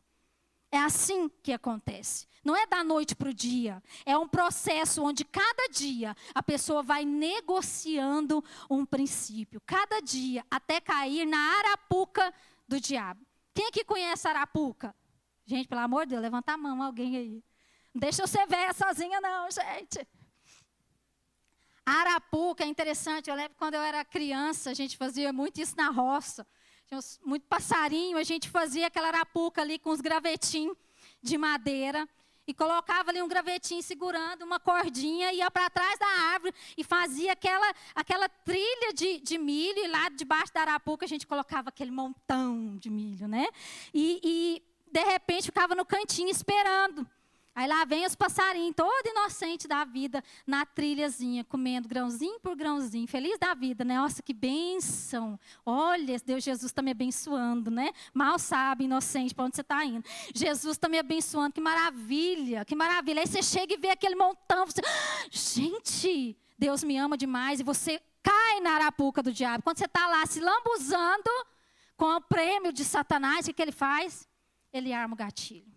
É assim que acontece. Não é da noite para o dia. É um processo onde cada dia a pessoa vai negociando um princípio. Cada dia até cair na arapuca do diabo. Quem que conhece a arapuca? Gente, pelo amor de Deus, levanta a mão alguém aí. Não deixa eu ser velha sozinha não, gente. A arapuca é interessante. Eu lembro quando eu era criança, a gente fazia muito isso na roça. Tinha muito passarinho, a gente fazia aquela arapuca ali com os gravetinhos de madeira. E colocava ali um gravetinho segurando uma cordinha, ia para trás da árvore e fazia aquela trilha de milho. E lá debaixo da arapuca a gente colocava aquele montão de milho, né? E de repente ficava no cantinho esperando. Aí lá vem os passarinhos, todo inocente da vida, na trilhazinha, comendo grãozinho por grãozinho, feliz da vida, né? Nossa, que bênção. Olha, Deus, Jesus está me abençoando, né? Mal sabe, inocente, para onde você está indo. Jesus está me abençoando, que maravilha, que maravilha. Aí você chega e vê aquele montão, você, gente, Deus me ama demais, e você cai na arapuca do diabo. Quando você está lá se lambuzando com o prêmio de Satanás, o que ele faz? Ele arma o gatilho.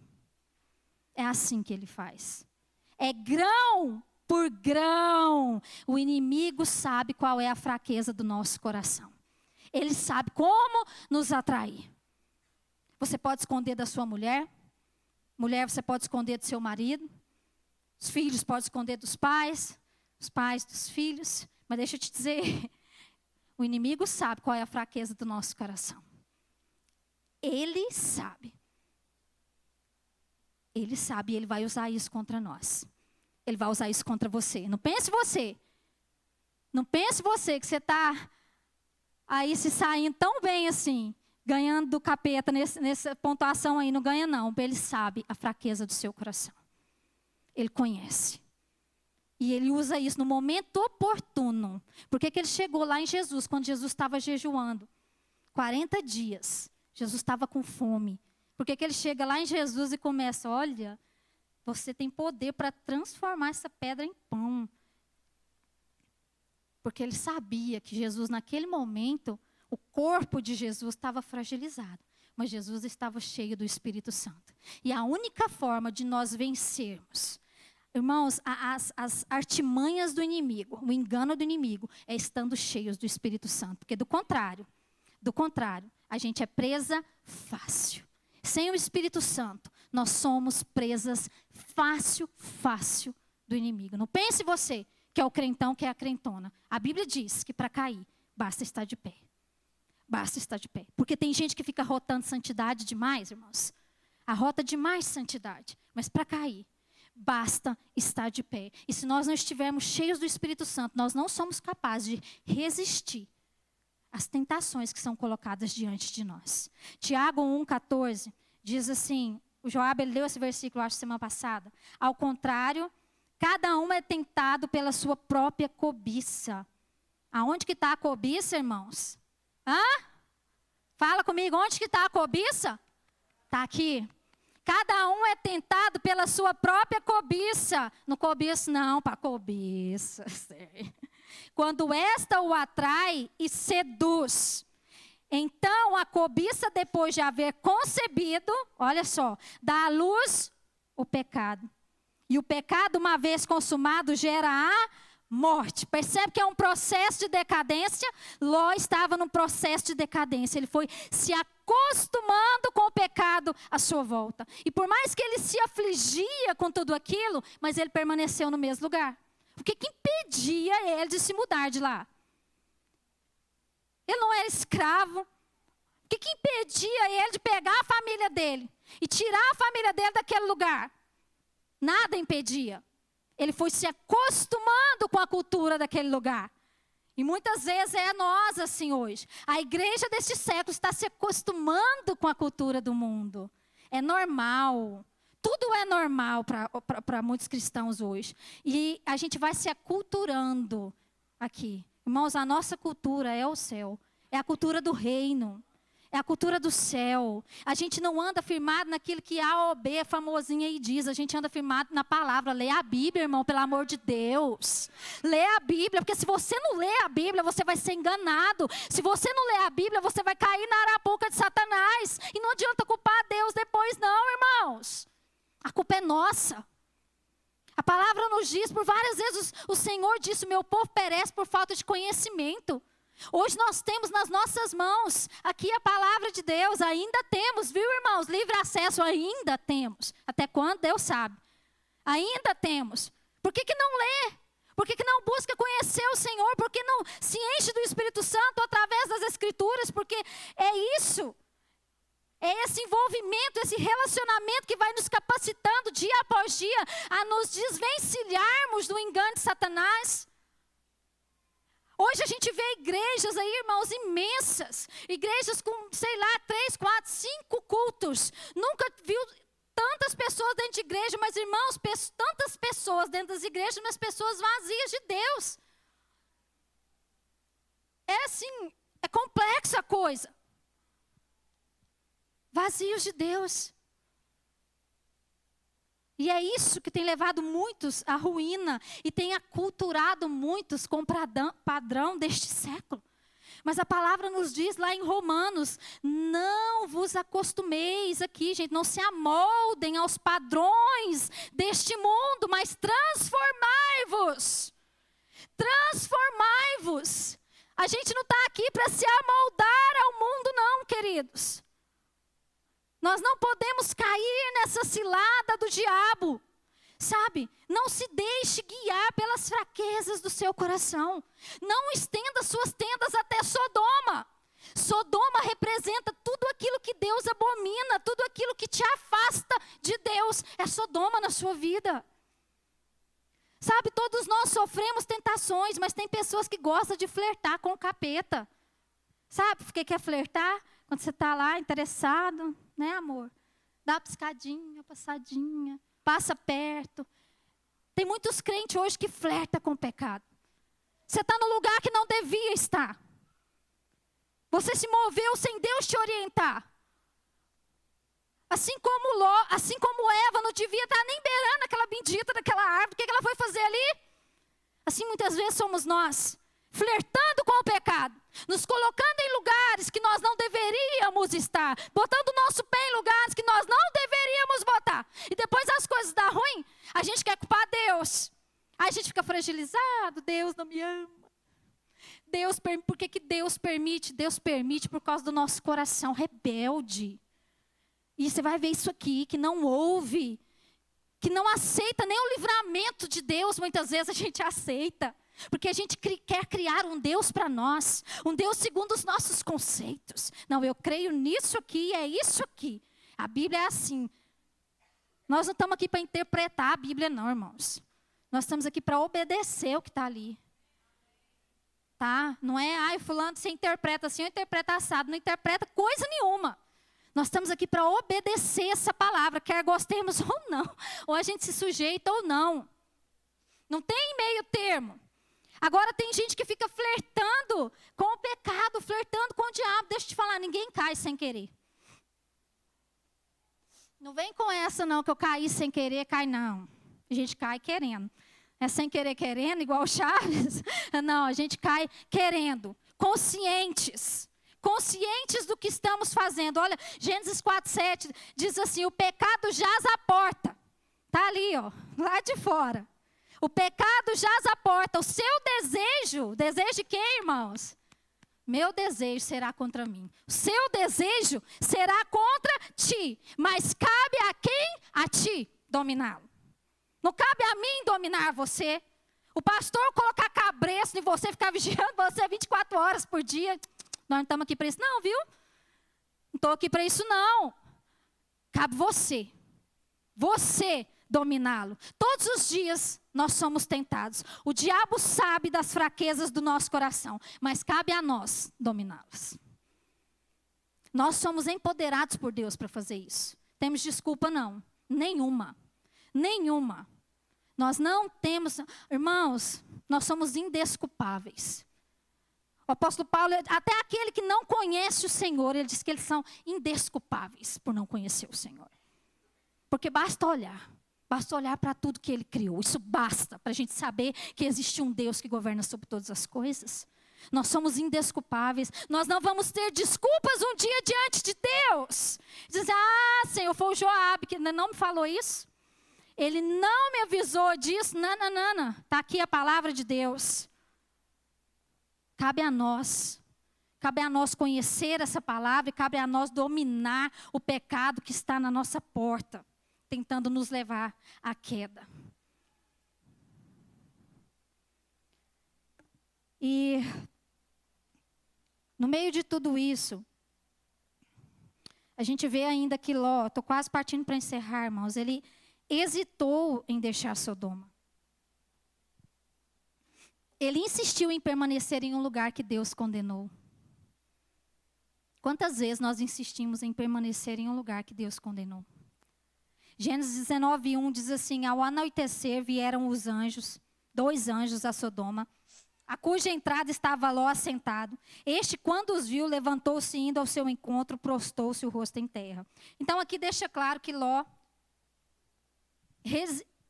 É assim que ele faz. É grão por grão. O inimigo sabe qual é a fraqueza do nosso coração. Ele sabe como nos atrair. Você pode esconder da sua mulher. Mulher, você pode esconder do seu marido. Os filhos podem esconder dos pais. Os pais dos filhos. Mas deixa eu te dizer, o inimigo sabe qual é a fraqueza do nosso coração. Ele sabe. Ele sabe e ele vai usar isso contra nós. Ele vai usar isso contra você. Não pense você. Não pense você que você está aí se saindo tão bem assim, ganhando do capeta nessa pontuação aí. Não ganha não. Ele sabe a fraqueza do seu coração. Ele conhece. E ele usa isso no momento oportuno. Por que ele chegou lá em Jesus, quando Jesus estava jejuando? 40 dias. Jesus estava com fome. Por que ele chega lá em Jesus e começa, olha, você tem poder para transformar essa pedra em pão. Porque ele sabia que Jesus, naquele momento, o corpo de Jesus estava fragilizado. mas Jesus estava cheio do Espírito Santo. E a única forma de nós vencermos, irmãos, as artimanhas do inimigo, o engano do inimigo, é estando cheios do Espírito Santo. Porque do contrário, a gente é presa fácil. Sem o Espírito Santo, nós somos presas fácil do inimigo. Não pense você que é o crentão, que é a crentona. A Bíblia diz que para cair, basta estar de pé. Basta estar de pé. Porque tem gente que fica rotando santidade demais, irmãos. Arrota demais santidade. Mas para cair, basta estar de pé. E se nós não estivermos cheios do Espírito Santo, nós não somos capazes de resistir às tentações que são colocadas diante de nós. Tiago 1,14 diz assim, o Joab leu esse versículo, acho, semana passada. Ao contrário, cada um é tentado pela sua própria cobiça. Aonde que está a cobiça, irmãos? Fala comigo, onde que está a cobiça? Está aqui. Cada um é tentado pela sua própria cobiça. Não cobiça não, para cobiça. Quando esta o atrai e seduz. Então a cobiça, depois de haver concebido, olha só, dá à luz o pecado. E o pecado, uma vez consumado, gera a morte. Percebe que é um processo de decadência? Ló estava num processo de decadência. Ele foi se acostumando com o pecado à sua volta. E por mais que ele se afligia com tudo aquilo, mas ele permaneceu no mesmo lugar. O que impedia ele de se mudar de lá? Ele não era escravo. O que impedia ele de pegar a família dele e tirar a família dele daquele lugar? Nada impedia. Ele foi se acostumando com a cultura daquele lugar. E muitas vezes é nós assim hoje. A igreja deste século está se acostumando com a cultura do mundo. É normal. Tudo é normal para muitos cristãos hoje. E a gente vai se aculturando aqui. Irmãos, a nossa cultura é o céu. É a cultura do reino. É a cultura do céu. A gente não anda firmado naquilo que A ou B, famosinha aí diz. A gente anda firmado na palavra. Lê a Bíblia, irmão, pelo amor de Deus. Lê a Bíblia, porque se você não lê a Bíblia, você vai ser enganado. Se você não lê a Bíblia, você vai cair na arapuca de Satanás. E não adianta culpar Deus depois não, irmãos. A culpa é nossa. A palavra nos diz, por várias vezes o Senhor disse, o meu povo perece por falta de conhecimento. Hoje nós temos nas nossas mãos aqui a palavra de Deus, ainda temos, viu, irmãos? Livre acesso ainda temos. Até quando? Deus sabe. Ainda temos. Por que não lê? Por que não busca conhecer o Senhor? Por que não se enche do Espírito Santo através das Escrituras? Porque é isso. É esse envolvimento, esse relacionamento que vai nos capacitando dia após dia a nos desvencilharmos do engano de Satanás. Hoje a gente vê igrejas aí, irmãos, imensas. Igrejas com, 3, 4, 5 cultos. Nunca viu tantas pessoas dentro de igreja, mas irmãos, tantas pessoas dentro das igrejas, mas pessoas vazias de Deus. É assim, é complexa a coisa. Vazios de Deus. E é isso que tem levado muitos à ruína e tem aculturado muitos com o padrão deste século. Mas a palavra nos diz lá em Romanos, não vos acostumeis aqui, gente, não se amoldem aos padrões deste mundo, mas transformai-vos. Transformai-vos. A gente não está aqui para se amoldar ao mundo não, queridos. Nós não podemos cair nessa cilada do diabo, sabe? Não se deixe guiar pelas fraquezas do seu coração. Não estenda suas tendas até Sodoma. Sodoma representa tudo aquilo que Deus abomina, tudo aquilo que te afasta de Deus. É Sodoma na sua vida. Sabe, todos nós sofremos tentações, mas tem pessoas que gostam de flertar com o capeta. Sabe o que é flertar? Quando você está lá interessado, né, amor? Dá uma piscadinha, passadinha, passa perto. Tem muitos crentes hoje que flertam com o pecado. Você está no lugar que não devia estar. Você se moveu sem Deus te orientar. Assim como Ló, assim como Eva não devia estar nem beirando aquela bendita daquela árvore. O que ela foi fazer ali? Assim muitas vezes somos nós. flertando com o pecado, nos colocando em lugares que nós não deveríamos estar, botando o nosso pé em lugares que nós não deveríamos botar. E depois as coisas dão ruim, a gente quer culpar Deus. Aí a gente fica fragilizado, Deus não me ama. Por que Deus permite? Deus permite por causa do nosso coração rebelde. E você vai ver isso aqui, que não ouve, que não aceita nem o livramento de Deus. Muitas vezes a gente aceita, porque a gente quer criar um Deus para nós, um Deus segundo os nossos conceitos. Não, eu creio nisso aqui, é isso aqui. A Bíblia é assim. Nós não estamos aqui para interpretar a Bíblia não, irmãos. Nós estamos aqui para obedecer o que está ali. Tá? Não é, fulano, você interpreta assim ou interpreta assado. Não interpreta coisa nenhuma. Nós estamos aqui para obedecer essa palavra, quer gostemos ou não. Ou a gente se sujeita ou não. Não tem meio termo. Agora tem gente que fica flertando com o pecado, flertando com o diabo. Deixa eu te falar, ninguém cai sem querer. Não vem com essa não, que eu caí sem querer, cai não. A gente cai querendo. É sem querer querendo, igual o Chaves. Não, a gente cai querendo. Conscientes do que estamos fazendo. Olha, Gênesis 4:7 diz assim, o pecado jaz à porta. Está ali, ó, lá de fora. O pecado jaz à porta. O seu desejo de quem, irmãos? Meu desejo será contra mim. O seu desejo será contra ti. Mas cabe a quem? A ti dominá-lo. Não cabe a mim dominar você. O pastor colocar cabresto em você, ficar vigiando você 24 horas por dia. Nós não estamos aqui para isso não, viu? Não estou aqui para isso não. Cabe você. Você dominá-lo. Todos os dias nós somos tentados. O diabo sabe das fraquezas do nosso coração, mas cabe a nós dominá-los. Nós somos empoderados por Deus para fazer isso. Temos desculpa não? Nenhuma. Nenhuma. Nós não temos, irmãos, nós somos indesculpáveis. O apóstolo Paulo, até aquele que não conhece o Senhor, ele diz que eles são indesculpáveis por não conhecer o Senhor. Porque basta olhar para tudo que ele criou. Isso basta para a gente saber que existe um Deus que governa sobre todas as coisas. Nós somos indesculpáveis. Nós não vamos ter desculpas um dia diante de Deus. Dizer, Senhor, foi o Joabe que não me falou isso. Ele não me avisou disso. Não. Está aqui a palavra de Deus. Cabe a nós conhecer essa palavra e cabe a nós dominar o pecado que está na nossa porta, tentando nos levar à queda. E no meio de tudo isso, a gente vê ainda que Ló, estou quase partindo para encerrar, irmãos, ele hesitou em deixar Sodoma. Ele insistiu em permanecer em um lugar que Deus condenou. Quantas vezes nós insistimos em permanecer em um lugar que Deus condenou? Gênesis 19:1 diz assim, ao anoitecer vieram os anjos, 2 anjos a Sodoma, a cuja entrada estava Ló assentado. Este, quando os viu, levantou-se indo ao seu encontro, prostou-se o rosto em terra. Então aqui deixa claro que Ló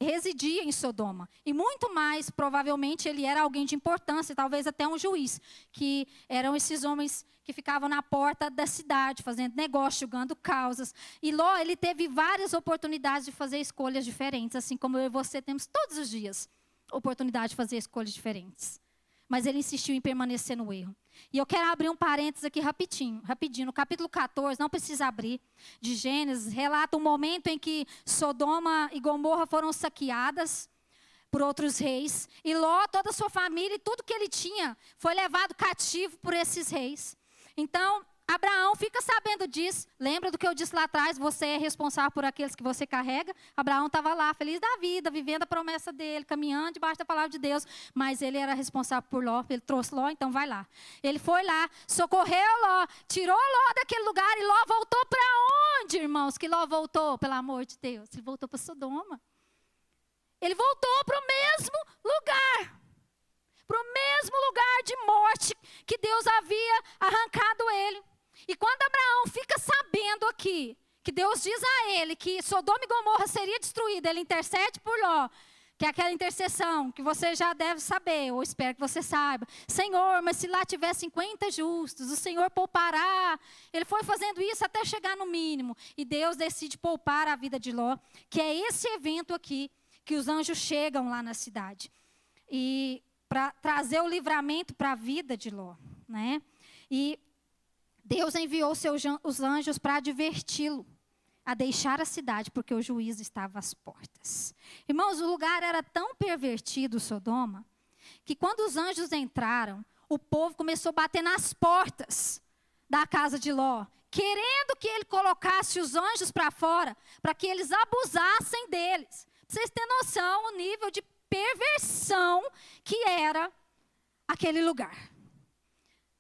residia em Sodoma. E muito mais, provavelmente, ele era alguém de importância, talvez até um juiz, que eram esses homens que ficavam na porta da cidade, fazendo negócio, julgando causas. E Ló, ele teve várias oportunidades de fazer escolhas diferentes, assim como eu e você temos todos os dias oportunidade de fazer escolhas diferentes. Mas ele insistiu em permanecer no erro. E eu quero abrir um parênteses aqui rapidinho. No capítulo 14, não precisa abrir, de Gênesis, relata um momento em que Sodoma e Gomorra foram saqueadas por outros reis. E Ló, toda a sua família e tudo que ele tinha foi levado cativo por esses reis. Então, Abraão fica sabendo disso. Lembra do que eu disse lá atrás? Você é responsável por aqueles que você carrega. Abraão estava lá, feliz da vida, vivendo a promessa dele, caminhando debaixo da palavra de Deus. Mas ele era responsável por Ló. Ele trouxe Ló, então vai lá. Ele foi lá, socorreu Ló, tirou Ló daquele lugar e Ló voltou para onde, irmãos? Que Ló voltou, pelo amor de Deus? Ele voltou para Sodoma. Ele voltou para o mesmo lugar. Para o mesmo lugar de morte que Deus havia arrancado ele. E quando Abraão fica sabendo aqui, que Deus diz a ele que Sodoma e Gomorra seria destruída, ele intercede por Ló, que é aquela intercessão que você já deve saber, ou espero que você saiba. Senhor, mas se lá tiver 50 justos, o Senhor poupará. Ele foi fazendo isso até chegar no mínimo. E Deus decide poupar a vida de Ló, que é esse evento aqui, que os anjos chegam lá na cidade. E para trazer o livramento para a vida de Ló, né? E Deus enviou os anjos para adverti-lo a deixar a cidade, porque o juízo estava às portas. Irmãos, o lugar era tão pervertido, Sodoma, que quando os anjos entraram, o povo começou a bater nas portas da casa de Ló, querendo que ele colocasse os anjos para fora, para que eles abusassem deles. Pra vocês terem noção, o nível de perversão que era aquele lugar.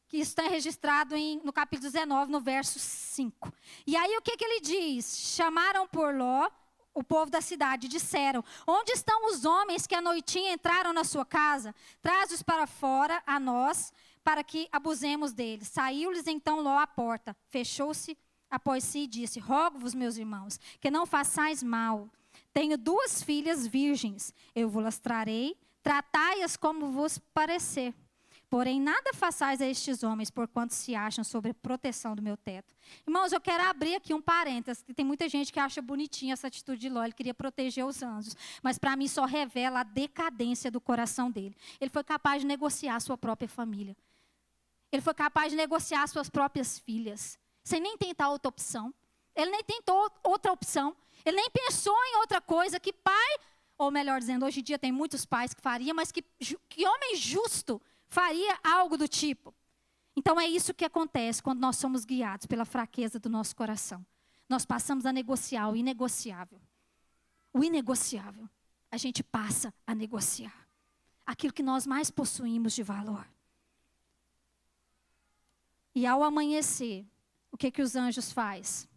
Que isso está registrado no capítulo 19, no verso 5. E aí o que ele diz? Chamaram por Ló, o povo da cidade, e disseram: onde estão os homens que à noitinha entraram na sua casa? Traz-os para fora a nós, para que abusemos deles. Saiu-lhes então Ló à porta, fechou-se após si e disse: rogo-vos, meus irmãos, que não façais mal. Tenho 2 filhas virgens, eu vos trarei, tratai-as como vos parecer. Porém, nada façais a estes homens, porquanto se acham sob a proteção do meu teto. Irmãos, eu quero abrir aqui um parênteses, que tem muita gente que acha bonitinha essa atitude de Ló, ele queria proteger os anjos, mas para mim só revela a decadência do coração dele. Ele foi capaz de negociar a sua própria família. Ele foi capaz de negociar suas próprias filhas, sem nem tentar outra opção. Ele nem tentou outra opção, ele nem pensou em outra coisa que pai, ou melhor dizendo, hoje em dia tem muitos pais que fariam, mas que homem justo faria algo do tipo. Então é isso que acontece quando nós somos guiados pela fraqueza do nosso coração. Nós passamos a negociar o inegociável. O inegociável. A gente passa a negociar aquilo que nós mais possuímos de valor. E ao amanhecer, o que os anjos fazem?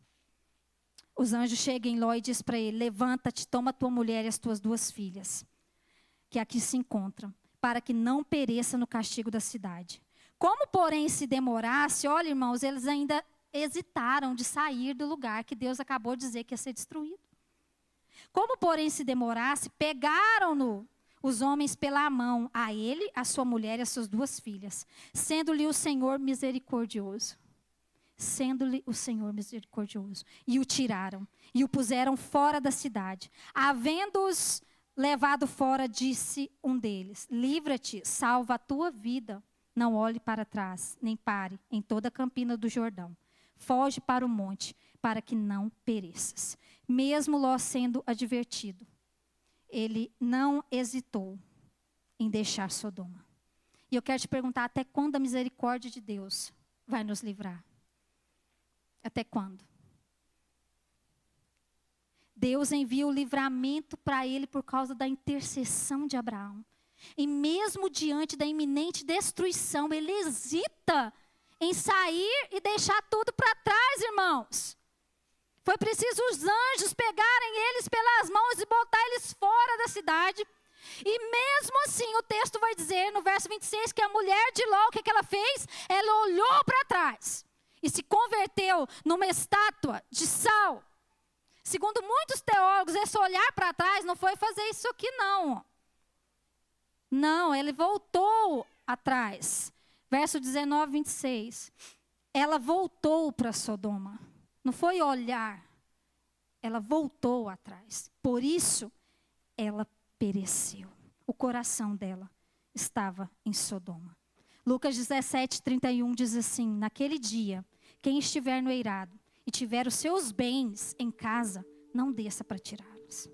Os anjos chegam em Ló e diz para ele: levanta-te, toma tua mulher e as tuas 2 filhas, que aqui se encontram, para que não pereça no castigo da cidade. Como, porém, se demorasse, olha, irmãos, eles ainda hesitaram de sair do lugar que Deus acabou de dizer que ia ser destruído. Como, porém, se demorasse, pegaram-no os homens pela mão, a ele, a sua mulher e as suas 2 filhas, sendo-lhe o Senhor misericordioso. Sendo-lhe o Senhor misericordioso. E o tiraram, e o puseram fora da cidade. Havendo-os levado fora, disse um deles: livra-te, salva a tua vida. Não olhe para trás, nem pare em toda a campina do Jordão. Foge para o monte, para que não pereças. Mesmo Ló sendo advertido, ele não hesitou em deixar Sodoma. E eu quero te perguntar, até quando a misericórdia de Deus vai nos livrar? Até quando? Deus envia o livramento para ele por causa da intercessão de Abraão. E mesmo diante da iminente destruição, ele hesita em sair e deixar tudo para trás, irmãos. Foi preciso os anjos pegarem eles pelas mãos e botar eles fora da cidade. E mesmo assim, o texto vai dizer no verso 26 que a mulher de Ló, o que ela fez? Ela olhou para trás e se converteu numa estátua de sal. Segundo muitos teólogos, esse olhar para trás não foi fazer isso aqui, não. Não, ele voltou atrás. Verso 19, 26. Ela voltou para Sodoma. Não foi olhar. Ela voltou atrás. Por isso, ela pereceu. O coração dela estava em Sodoma. Lucas 17, 31 diz assim: naquele dia, quem estiver no eirado e tiver os seus bens em casa, não desça para tirá-los.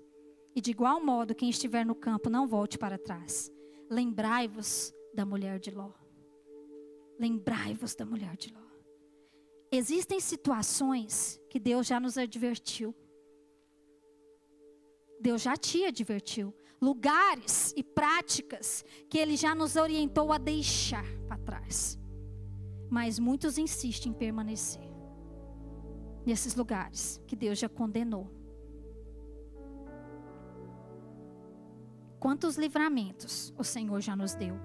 E de igual modo, quem estiver no campo, não volte para trás. Lembrai-vos da mulher de Ló. Lembrai-vos da mulher de Ló. Existem situações que Deus já nos advertiu. Deus já te advertiu. Lugares e práticas que Ele já nos orientou a deixar para trás. Mas muitos insistem em permanecer nesses lugares que Deus já condenou. Quantos livramentos o Senhor já nos deu?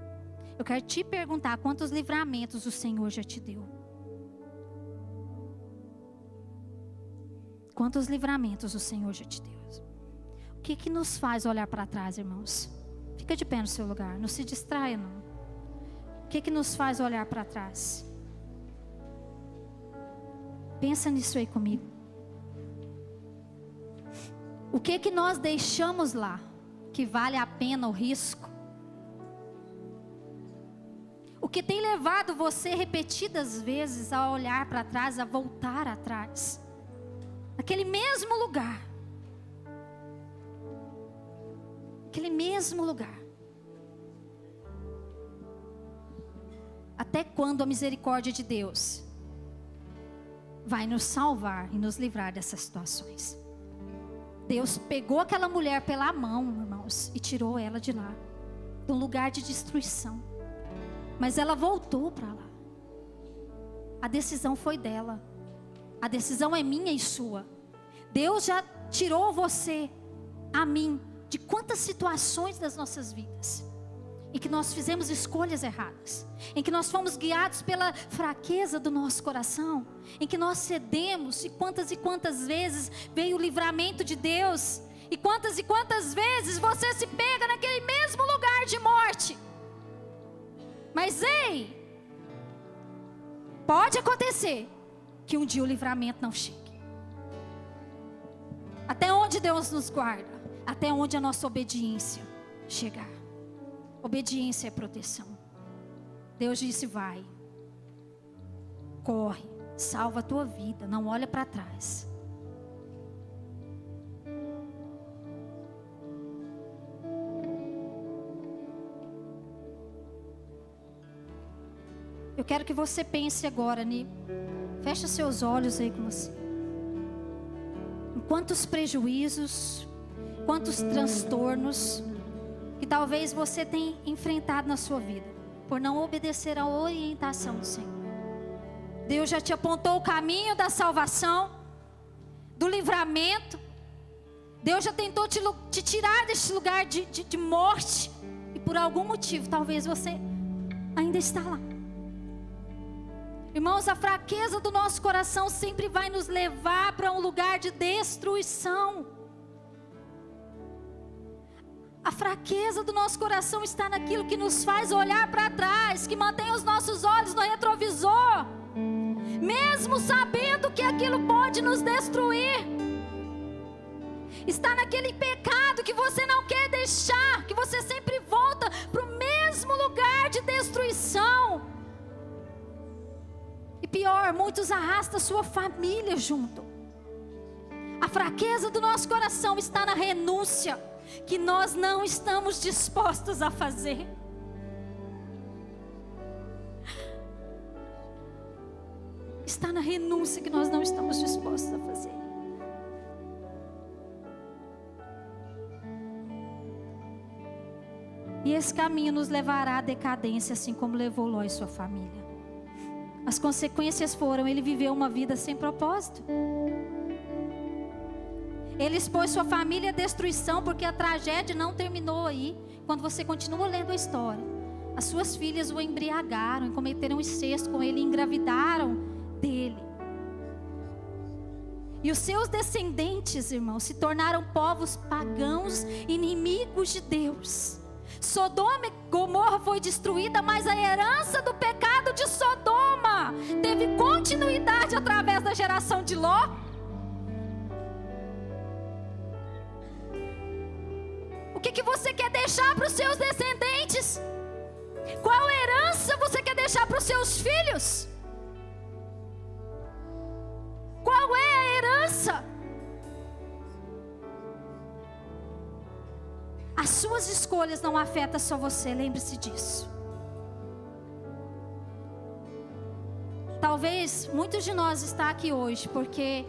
Eu quero te perguntar, quantos livramentos o Senhor já te deu? Quantos livramentos o Senhor já te deu? que nos faz olhar para trás, irmãos? Fica de pé no seu lugar, não se distraia não. O que nos faz olhar para trás? Pensa nisso aí comigo. O que nós deixamos lá, que vale a pena o risco? O que tem levado você repetidas vezes a olhar para trás, a voltar atrás? Naquele mesmo lugar. Aquele mesmo lugar. Até quando a misericórdia de Deus vai nos salvar e nos livrar dessas situações? Deus pegou aquela mulher pela mão, irmãos, e tirou ela de lá, de um lugar de destruição. Mas ela voltou para lá. A decisão foi dela. A decisão é minha e sua. Deus já tirou você, a mim, de quantas situações das nossas vidas em que nós fizemos escolhas erradas, em que nós fomos guiados pela fraqueza do nosso coração, em que nós cedemos, e quantas vezes veio o livramento de Deus, e quantas vezes você se pega naquele mesmo lugar de morte. Mas ei, pode acontecer que um dia o livramento não chegue. Até onde Deus nos guarda, até onde a nossa obediência chegar. Obediência é proteção. Deus disse: vai, corre, salva a tua vida, não olha para trás. Eu quero que você pense agora, fecha seus olhos aí com você. Em quantos prejuízos, quantos transtornos que talvez você tenha enfrentado na sua vida, por não obedecer à orientação do Senhor. Deus já te apontou o caminho da salvação, do livramento. Deus já tentou te tirar desse lugar de morte, e por algum motivo, talvez você ainda está lá. Irmãos, a fraqueza do nosso coração sempre vai nos levar para um lugar de destruição. A fraqueza do nosso coração está naquilo que nos faz olhar para trás, que mantém os nossos olhos no retrovisor, mesmo sabendo que aquilo pode nos destruir. Está naquele pecado que você não quer deixar, que você sempre volta para o mesmo lugar de destruição. E pior, muitos arrastam sua família junto. A fraqueza do nosso coração está na renúncia, que nós não estamos dispostos a fazer. Está na renúncia que nós não estamos dispostos a fazer. E esse caminho nos levará à decadência, assim como levou Ló e sua família. As consequências foram: ele viveu uma vida sem propósito. Ele expôs sua família à destruição, porque a tragédia não terminou aí. Quando você continua lendo a história, as suas filhas o embriagaram, cometeram incesto com ele, engravidaram dele. E os seus descendentes, irmãos, se tornaram povos pagãos, inimigos de Deus. Sodoma e Gomorra foi destruída, mas a herança do pecado de Sodoma teve continuidade através da geração de Ló. O que você quer deixar para os seus descendentes? Qual herança você quer deixar para os seus filhos? Qual é a herança? As suas escolhas não afetam só você, lembre-se disso. Talvez muitos de nós está aqui hoje porque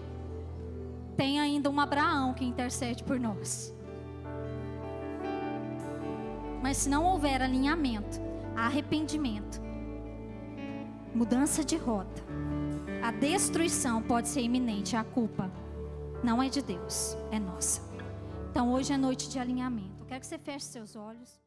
tem ainda um Abraão que intercede por nós. Mas se não houver alinhamento, arrependimento, mudança de rota, a destruição pode ser iminente. A culpa não é de Deus, é nossa. Então hoje é noite de alinhamento. Eu quero que você feche seus olhos.